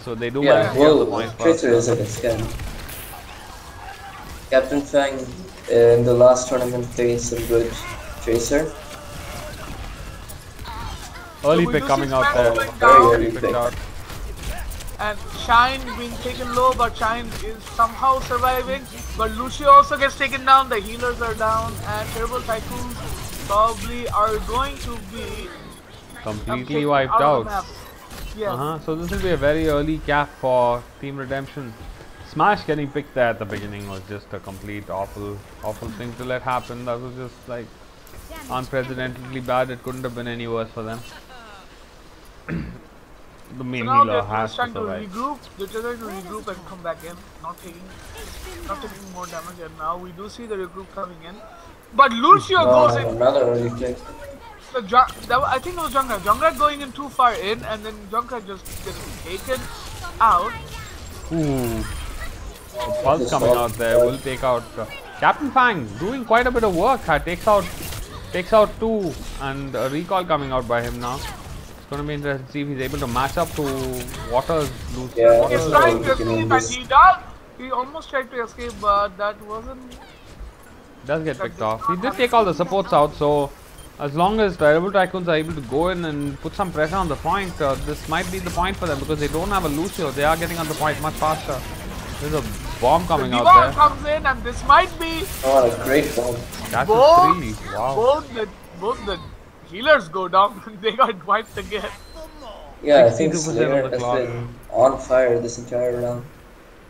So they do manage to get the point
Tracer
first.
is a hitscan. Captain Fang in the last tournament played some good Tracer.
Early
we
pick
do
coming
see
out
Smash
there.
going
Very
down,
early
Picked
pick.
out.
and Shine being taken low, but Shine is somehow surviving. But Lucio also gets taken down, the healers are down, and Terrible Tycoons probably are going to be
Completely
taken
wiped
out of
out.
the map. Yes.
So this will be a very early cap for Team Redemption. Smash getting picked there at the beginning was just a complete awful thing to let happen. That was just like unprecedentedly bad. It couldn't have been any worse for them. The main
So now
healer
they're
has
just
to
trying to
survive.
regroup. They're trying to regroup and come back in, not taking more damage. And now we do see the regroup coming in, but Lucio goes in.
Another early pick.
I think it was Junkrat. Junkrat going in too far in, and then Junkrat just getting taken out.
Ooh. Pulse coming out there will take out Captain Fang, doing quite a bit of work. Takes out two, and a recall coming out by him now. It's going to be interesting to see if he's able to match up to Waters.
Yeah,
He's trying to escape, and he does. He almost tried to escape, but that wasn't.
Does get picked off. He did take all the supports out, so as long as Terrible Tycoons are able to go in and put some pressure on the point, this might be the point for them because they don't have a Lucio. They are getting on the point much faster. There's a bomb coming out there.
Comes in, and this might be.
Oh, a great bomb.
That's
both,
a 3. Wow.
both the healers go down. They got wiped again.
Yeah, I think
62%
Slayer
on the
has
clock.
been on fire this entire round,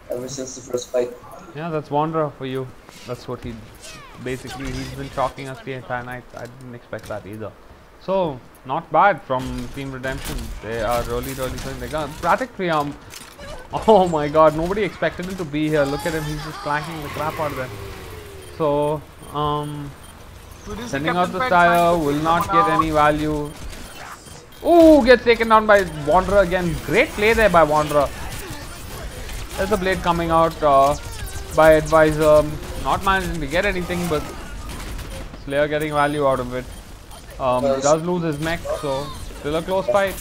ever since the first fight.
Yeah, that's Wanderer for you. That's what he's been shocking us the entire night. I didn't expect that either. So, not bad from Team Redemption. They are really playing the gun. Pratik Priyam, oh my god, nobody expected him to be here. Look at him, he's just flanking the crap out of them. So, sending out the Style will not get any value. Ooh, gets taken down by Wanderer again. Great play there by Wanderer. There's a blade coming out by Advisor. Not managing to get anything, but Slayer getting value out of it. Does lose his mech, so still a close fight.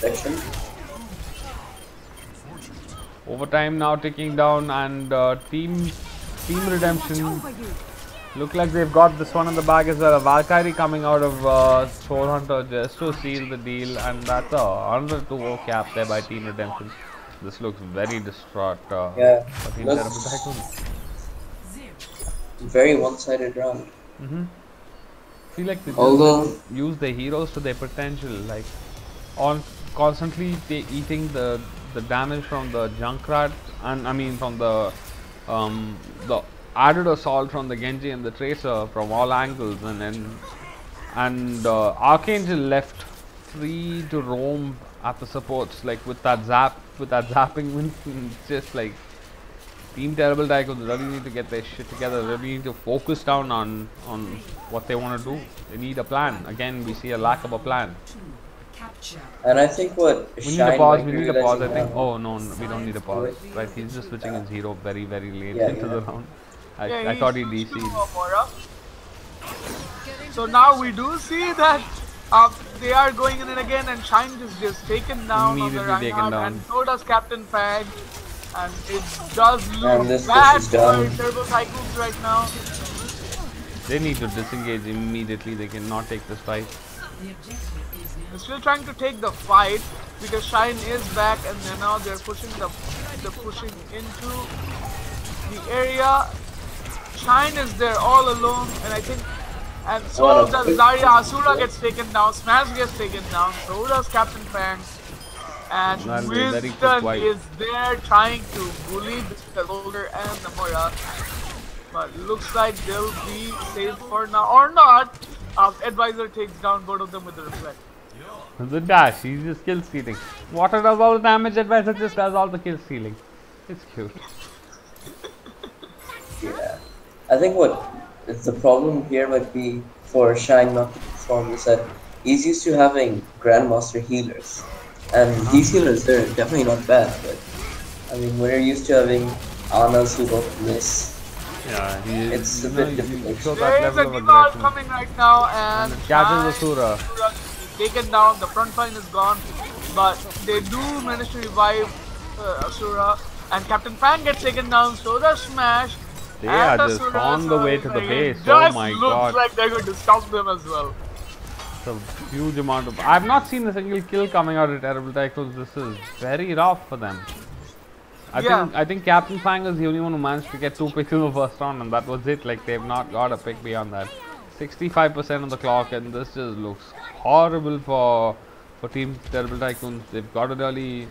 Overtime now ticking down, and Team Redemption look like they've got this one in the bag as well. A Valkyrie coming out of Soul Hunter just to seal the deal, and that's a 100-2-0 cap there by Team Redemption. This looks very distraught.
Yeah,
for Team
looks
Terrible Tycoons.
very one-sided round.
Feel like they
Although
just use their heroes to their potential, like constantly eating the damage from the Junkrat, and I mean from the added assault from the Genji and the Tracer from all angles, and Archangel left free to roam at the supports, like with that zapping Winston. It's just like Team Terrible Tycoons really need to get their shit together. Really need to focus down on what they want to do. They need a plan. Again, we see a lack of a plan.
and I think what
We need
Shine
a pause.
might
We
be
need a pause. I
realizing
think.
now-
Oh no, we don't need a pause. Right, he's just switching his hero very late
Yeah,
into
yeah.
the round. I thought he DC'd.
So now we do see that they are going in and again, and Shine is just taken down
Immediately
on the
taken
Reinhardt,
down.
and so does Captain Fang. And it does
And
look
this
bad
push is
for
done.
Terrible Tycoons right now.
They need to disengage immediately. They cannot take this fight.
They're still trying to take the fight because Shine is back, and then now they're pushing into the area. Shine is there all alone, and I think, and so
What a
does
quick-
Zarya. Asura gets taken down, Smash gets taken down, so does Captain Fang. And
That'll be a very quick
Winston
wipe.
is there trying to bully the Soldier and the Moira. But looks like they'll be safe for now, or not. Advisor takes down both of them with the reflect.
The dash, he's just kill stealing. Water does all the damage, Advisor just does all the kill stealing. It's cute.
Yeah, I think what the problem here might be for Shine not to perform is that he's used to having Grandmaster healers, and these healers they're definitely not bad, but I mean when you're used to having Anas who don't miss,
Yeah,
It's a bit difficult.
Show that
There is a
level of
Dival
aggression.
coming right now, and
Catches
Shine
Asura.
is taken down. The front line is gone, but they do manage to revive Asura, and Captain Fang gets taken down. So does Smash,
They
And
are
the
just
Suras
on the
are
way to the
like,
base.
it
Oh
just
my
looks
god.
like they're going to stop them as well.
It's a huge amount of. I've not seen a single kill coming out of Terrible Tycoons. This is very rough for them. I think Captain Fang is the only one who managed to get 2 picks in the first round, and that was it. Like they've not got a pick beyond that. 65% on the clock, and this just looks horrible for Team Terrible Tycoons. They've got it early.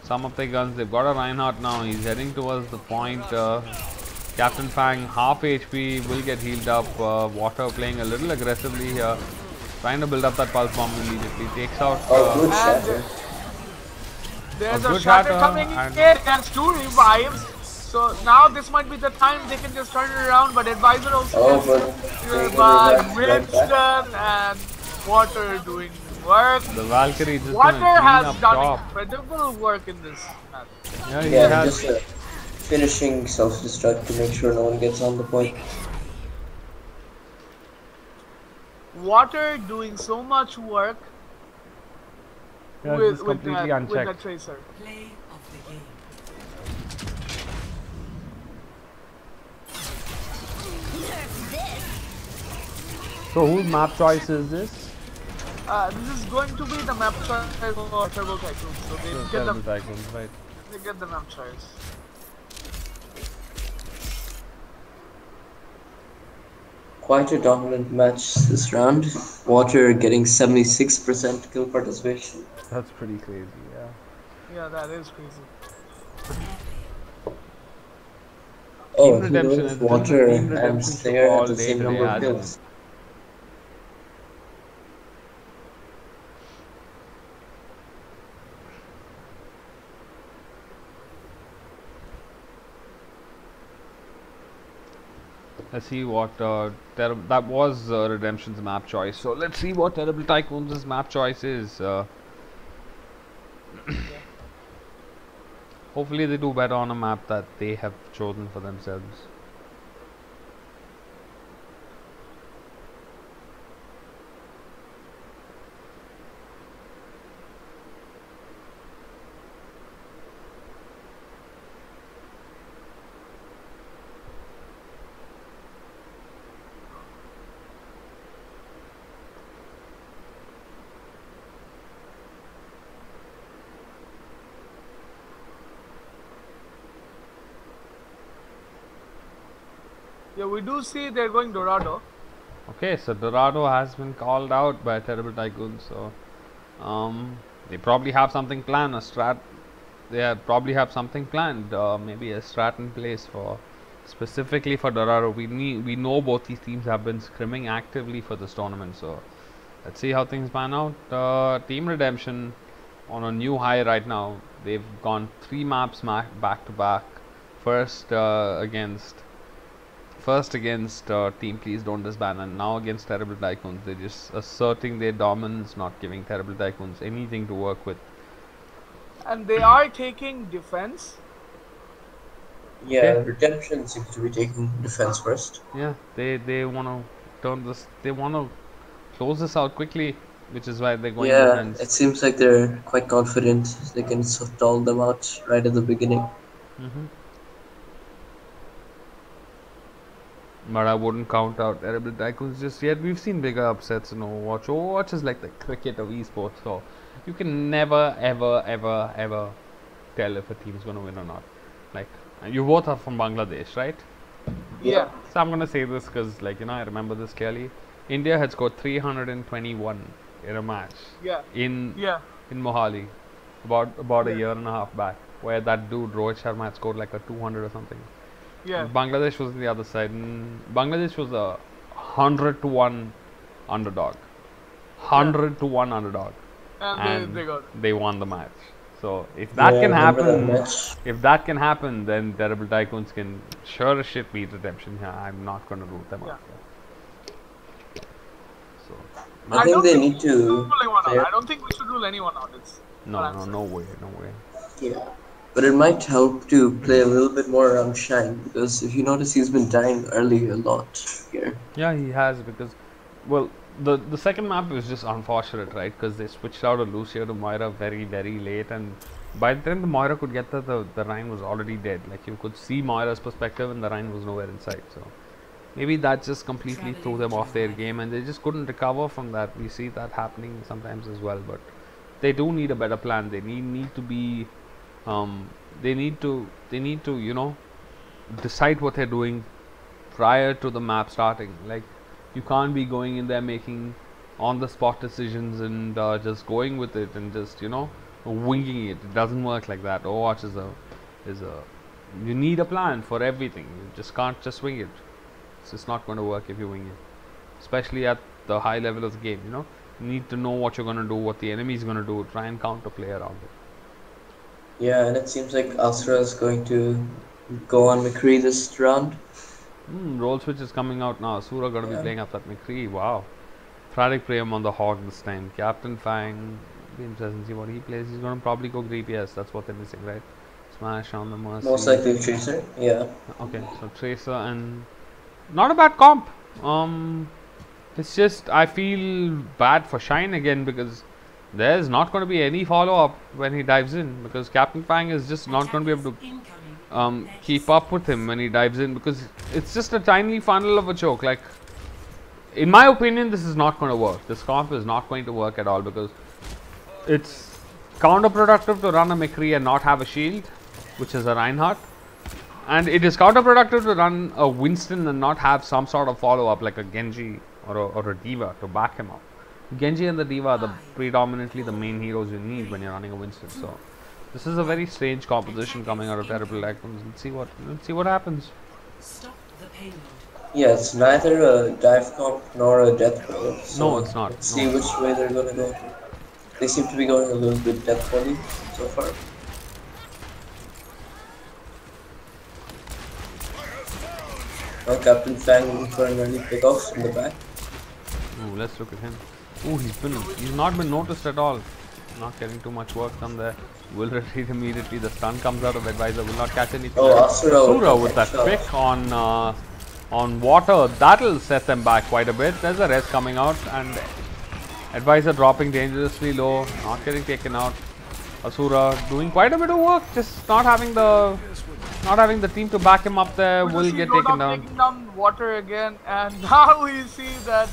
Some of their guns. They've got a Reinhardt now. He's heading towards the point. Captain Fang, half HP, will get healed up. Water playing a little aggressively here. Trying to build up that pulse bomb immediately. Takes out.
Oh, good
And
shatter.
there's
A
a
good
shatter
shatter
coming in
and-
here. There's 2 revives. So now this might be the time they can just turn it around. But Advisor also
Oh,
gets
but they
by
got it right back.
Winston and Water doing work.
The Valkyrie just
Water
gonna clean
has
up
done
top.
incredible work in this match.
Yeah, he
Yeah,
has.
just finishing self-destruct to make sure no one gets on the point.
Water doing so much work
Yeah,
with,
just
with,
completely
that, with
unchecked.
that Tracer.
Play of the game.
So whose map choice is this?
This is going to be the map choice for Turbo Tycoon. So they get
Terrible
the
Tycoons, right?
they get the map choice.
Quite a dominant match this round. Water getting 76% kill participation.
That's pretty crazy, yeah.
Yeah, that is crazy.
Oh,
Team
he
Redemption
knows
has been
Water
the Team
and
Redemption show
Slayer
all
have the
day
same
today,
number of
hasn't it?
kills.
Let's see what that was Redemption's map choice. So let's see what Terrible Tycoons' map choice is. Hopefully they do better on a map that they have chosen for themselves.
Yeah, we do see they're going Dorado.
Okay, so Dorado has been called out by Terrible Tycoon, so they probably have something planned, a strat. Probably have something planned, maybe a strat in place for specifically for Dorado. We know both these teams have been scrimming actively for this tournament, so let's see how things pan out. Team Redemption on a new high right now. They've gone 3 maps back to back. First against Team Please Don't Disband, and now against Terrible Tycoons. They're just asserting their dominance, not giving Terrible Tycoons anything to work with.
And they are taking defense.
Yeah,
Okay.
Redemption seems to be taking defense first.
Yeah, they want to turn this. They want to close this out quickly, which is why they're going
Yeah,
defense.
it seems like they're quite confident they can stall them out right at the beginning.
But I wouldn't count out Terrible Tycoons just yet. We've seen bigger upsets in Overwatch. Overwatch is like the cricket of esports, so you can never, ever tell if a team's going to win or not. Like, you both are from Bangladesh, right?
Yeah.
So I'm going to say this because, like, I remember this clearly. India had scored 321 in a match
Yeah.
in
Yeah.
Mohali about a
Yeah.
year and a half back, where that dude Rohit Sharma had scored like a 200 or something.
Yeah.
Bangladesh was on the other side, and Bangladesh was a 100-1 underdog. 100-1 underdog,
And
and
they got it.
they won the match. So if that
Yeah,
can
remember that
happen,
match?
if that can happen, then Terrible Tycoons can sure as shit beat Redemption. Yeah, I'm not going to root them out. So
I think
don't
they
think
need
we should
to
rule anyone
play-
out. I don't think we should rule anyone out. It's
no,
what I'm
no,
saying.
no way, no way.
Yeah. But it might help to play a little bit more around Shine, because if you notice, he's been dying early a lot here.
Yeah, he has, because, well, the second map was just unfortunate, right? Because they switched out a Lucio to Moira very, very late, and by the time the Moira could get there, the Rhine was already dead. Like you could see Moira's perspective and the Rhine was nowhere in sight. So maybe that just completely threw them off their game and they just couldn't recover from that. We see that happening sometimes as well, but they do need a better plan. They need to be they need to decide what they're doing prior to the map starting. Like you can't be going in there making on the spot decisions and just going with it and just winging it. It doesn't work like that. Overwatch is a you need a plan for everything. You just can't just wing it. It's just not going to work if you wing it, especially at the high level of the game. You need to know what you're going to do, what the enemy is going to do, try and counter play around it.
Yeah, and it seems like Asura is going to go on McCree this round.
Role switch is coming out now. Asura going to be playing up that McCree. Wow. Frantic Prayam on the Hog this time. Captain Fang. Be interesting to see what he plays. He's going to probably go DPS. That's what they're missing, right? Smash on the Mercy.
Most likely Tracer, yeah.
Okay, so Tracer and not a bad comp. It's just I feel bad for Shine again because there's not going to be any follow-up when he dives in because Captain Fang is just not going to be able to keep up with him when he dives in because it's just a tiny funnel of a choke. Like, in my opinion, this is not going to work. This comp is not going to work at all because it's counterproductive to run a McCree and not have a shield, which is a Reinhardt. And it is counterproductive to run a Winston and not have some sort of follow-up like a Genji or a D.Va to back him up. Genji and the D.Va are predominantly the main heroes you need when you're running a Winston. So this is a very strange composition coming out of Terrible Tycoons. Let's see what happens.
Stop the payload.
Yeah, it's neither a dive comp nor a death poly. So
No, it's not.
Let's see which way they're gonna go. They seem to be going a little bit death poly so far. Now Captain Fang looking for an early pickoff from the back.
Ooh, let's look at him. Ooh, he's not been noticed at all. Not getting too much work done there. Will retreat immediately. The stun comes out of Advisor. Will not catch anything.
Oh, Asura
with that pick on water. That'll set them back quite a bit. There's a res coming out and Advisor dropping dangerously low. Not getting taken out. Asura doing quite a bit of work. Just not having the team to back him up there. Will get taken down.
Taking down water again, and now we see that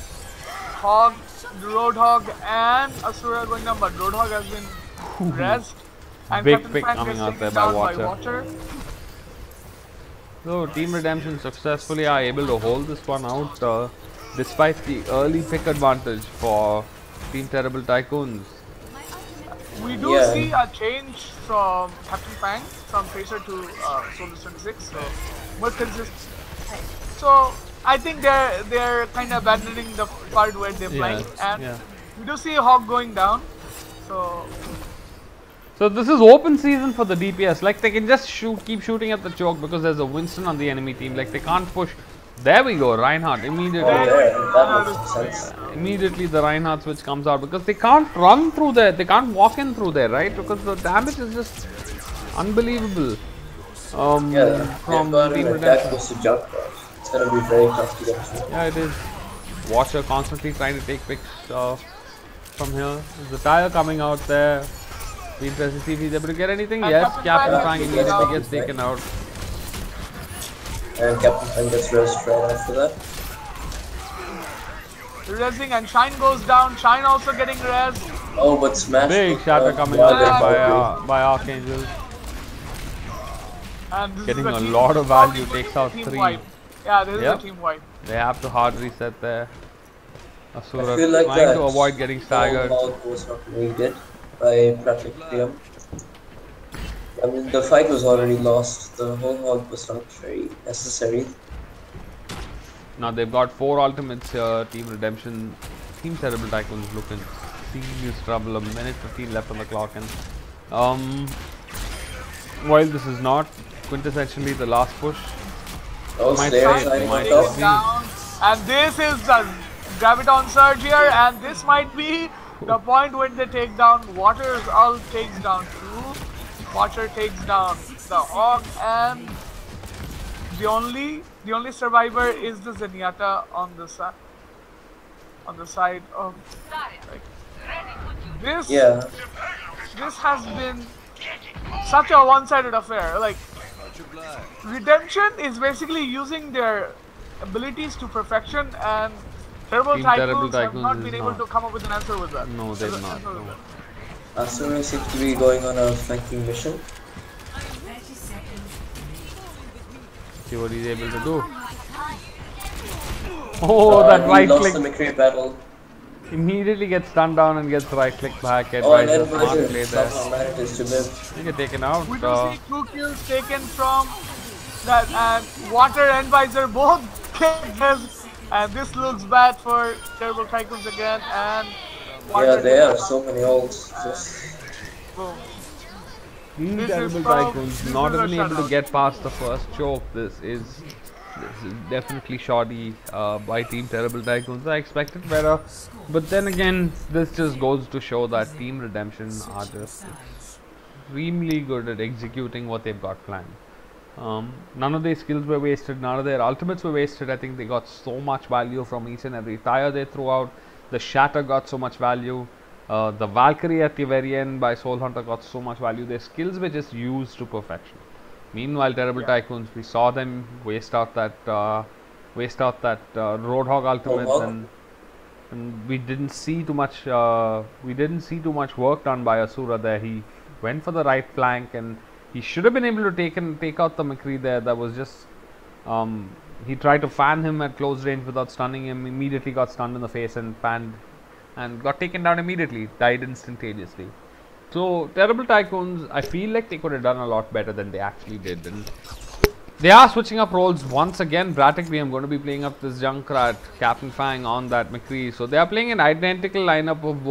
Hog, Roadhog, and Asura going down, but Roadhog has been rezzed. And
Big
Captain
pick
Frank
coming
is
out
taken
there by
down
Water. So Team Redemption successfully are able to hold this one out despite the early pick advantage for Team Terrible Tycoons.
We do see a change from Captain Fang from Tracer to Soldier 26, so more consistent. So I think they're kind of abandoning the part where they're flying, and we do see Hog going down.
So this is open season for the DPS. Like they can just keep shooting at the choke because there's a Winston on the enemy team. Like they can't push. There we go, Reinhardt immediately.
That makes sense.
Immediately the Reinhardt switch comes out because they can't run through there. They can't walk in through there, right? Because the damage is just unbelievable. From Team Redemption.
It's gonna be very tough to get through.
Yeah, it is. Watcher constantly trying to take picks from here. There's a tire coming out there. Be interested to see if he's able to get anything. Yes, Captain Fang immediately gets taken out.
And Captain Fang gets rezzed right after that.
Rezzing and Shine goes down. Shine also getting rezzed.
Oh, but Smash.
Big shatter coming out there by Archangel.
And
getting a lot of value. Takes out 3.
Wipe. Yeah, this is a team wipe.
They have to hard reset there. Asura
like
trying to avoid getting staggered.
The whole was not needed by Frantic Prayam. I mean, the fight was already lost. The whole hog was not very necessary.
Now they've got 4 ultimates here. Team Redemption, Team Terrible Tycoons looking serious trouble. A minute 15 left on the clock, and while this is not quintessentially the last push, might be.
Down. And this is the Graviton Surge here, and this might be the point when they take down Water's ult takes down 2. Watcher takes down the Hawk, and the only survivor is the Zenyatta on the side of like, this.
Yeah.
This has been such a one-sided affair. Like,
Much obliged.
Redemption is basically using their abilities to perfection, and Terrible
Team Terrible
Tycoons have
Tycoons
not
is
been able
not.
to come up with an answer with that.
No, they've not.
Answer with
No.
that.
Asura seems to be going on a flanking mission.
30 seconds.
See what he's able to do. Oh, that
He
right
lost
click
the McCree battle.
immediately gets stunned down and gets right click back.
Oh, and
Advisor, smart
Advisor
play there.
somehow manages to live.
You get taken out.
We do see 2 kills taken from that, and Water and Visor both kills, and this looks bad for Terrible Tycoons again, and Water
Yeah, they have so many ults. Just
boom.
Team
This is
Terrible
probably-
Tycoons
this
not
is a
even able to
shutout.
get past the first choke. This is definitely shoddy by Team Terrible Tycoons. I expected better, but then again, this just goes to show that Team Redemption are just extremely good at executing what they've got planned. None of their skills were wasted, none of their ultimates were wasted. I think they got so much value from each and every tire they threw out. The Shatter got so much value. The Valkyrie at the very end by Soul Hunter got so much value. Their skills were just used to perfection. Meanwhile, Terrible Tycoons, we saw them waste out that Roadhog ultimate,
Roadhog?
and we didn't see too much. We didn't see too much work done by Asura there. He went for the right flank, and he should have been able to take out the McCree there. That was just. He tried to fan him at close range without stunning him. Immediately got stunned in the face and fanned, and got taken down immediately. Died instantaneously. So Terrible Tycoons, I feel like they could have done a lot better than they actually did. And they are switching up roles once again. Bratic I'm going to be playing up this Junkrat, Captain Fang on that McCree. So they are playing an identical lineup of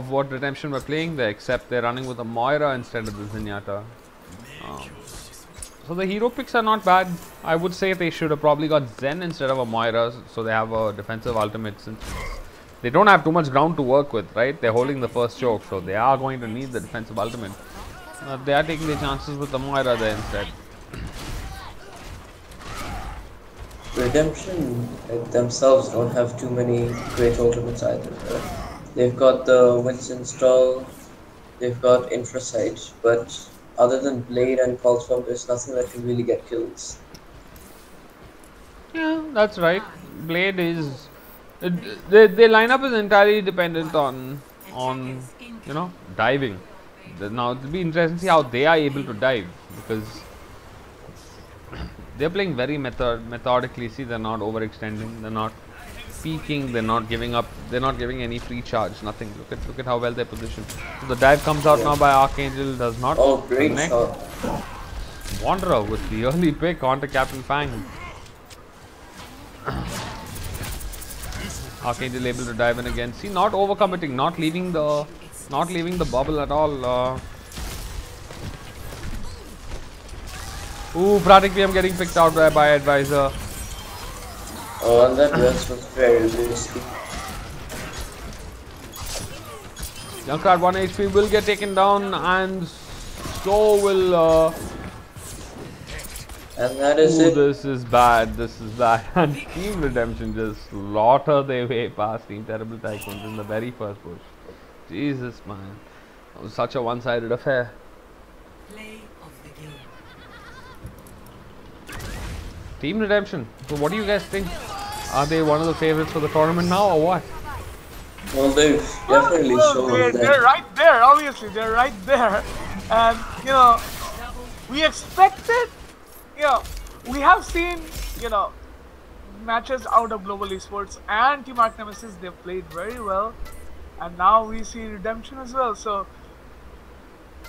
what Redemption were playing there, except they're running with a Moira instead of the Zenyatta. So the hero picks are not bad. I would say they should have probably got Zen instead of a Moira, so they have a defensive ultimate since they don't have too much ground to work with, right? They're holding the first choke, so they are going to need the defensive ultimate. They are taking their chances with the Moira there instead.
Redemption themselves don't have too many great ultimates either. They've got the Winston stall, they've got Infrasight, but other than Blade and Pulse Bomb, there's nothing that can really get kills.
Yeah, that's right. Blade is their lineup is entirely dependent on diving. Now it'll be interesting to see how they are able to dive, because they're playing very methodically. See, they're not overextending, they're not peeking, they're not giving up, they're not giving any free charge, nothing. Look at how well they're positioned. So the dive comes out now by Archangel, does not
Great
connect.
shot.
Wanderer with the early pick onto Captain Fang. Archangel able to dive in again. See, not overcommitting, not leaving the bubble at all. Pratik PM getting picked out by Advisor.
Oh, and that rest was very risky.
Junkrat 1 HP will get taken down, and so will.
And that is it.
This is bad. And Team Redemption just slaughter their way past Team Terrible Tycoons in the very first push. Jesus, man. That was such a one-sided affair.
Play of the game.
Team Redemption. So what do you guys think? Are they one of the favorites for the tournament now, or what?
Well, they've definitely shown
they're
that.
right there, obviously, they're right there. And, we expected, we have seen, matches out of Global Esports and Team Arc Nemesis. They've played very well. And now we see Redemption as well. So,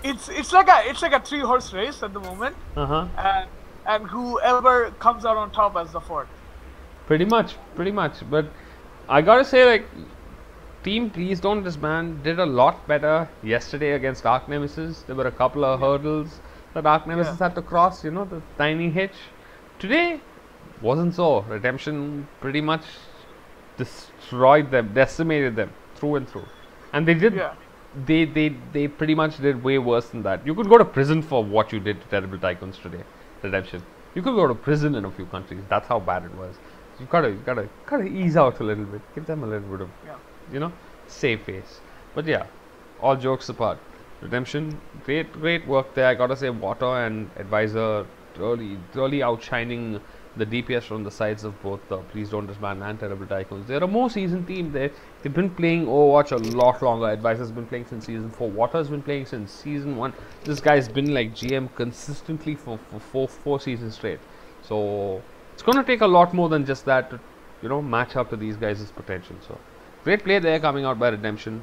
it's like a 3-horse race at the moment. And whoever comes out on top as the fourth.
Pretty much. But I gotta say, like, Team Please Don't Disband did a lot better yesterday against Arc Nemesis. There were a couple of hurdles that Arc Nemesis had to cross, the tiny hitch. Today wasn't so. Redemption pretty much destroyed them, decimated them through and through. And they did.
Yeah.
They pretty much did way worse than that. You could go to prison for what you did to Terrible Tycoons today, Redemption. You could go to prison in a few countries. That's how bad it was. You gotta ease out a little bit. Give them a little bit of, save face. But yeah, all jokes apart, Redemption, great work there. I gotta say, Water and Advisor really outshining the DPS from the sides of both the Please Don't Disband and Terrible Tycoons. They're a more seasoned team. They've been playing Overwatch a lot longer. Advisor's been playing since season 4. Water's been playing since season 1. This guy's been like GM consistently for four seasons straight. So it's gonna take a lot more than just that to, match up to these guys' potential. So great play there coming out by Redemption.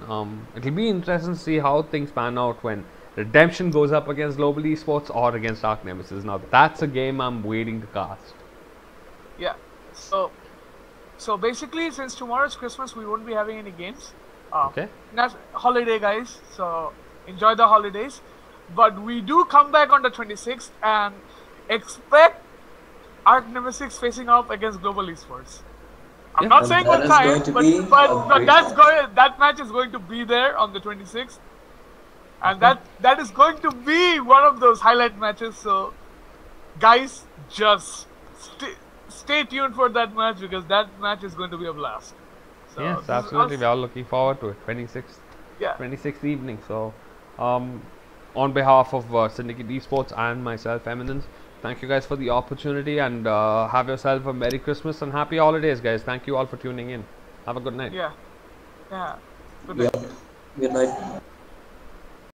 It'll be interesting to see how things pan out when Redemption goes up against Global Esports or against Dark Nemesis. Now that's a game I'm waiting to cast.
Yeah. So basically, since tomorrow's Christmas, we won't be having any games.
Okay.
That's holiday, guys. So enjoy the holidays. But we do come back on the 26th and expect Arc Nemesis facing off against Global Esports. I'm not saying what time, but that match is going to be there on the 26th, and that is going to be one of those highlight matches. So, guys, just stay tuned for that match because that match is going to be a blast. So
yes, absolutely. We are looking forward to it. 26th evening. So, on behalf of Syndicate Esports and myself, Eminence, thank you guys for the opportunity, and have yourself a Merry Christmas and Happy Holidays, guys. Thank you all for tuning in. Have a good night.
Yeah. Good night.
Good night.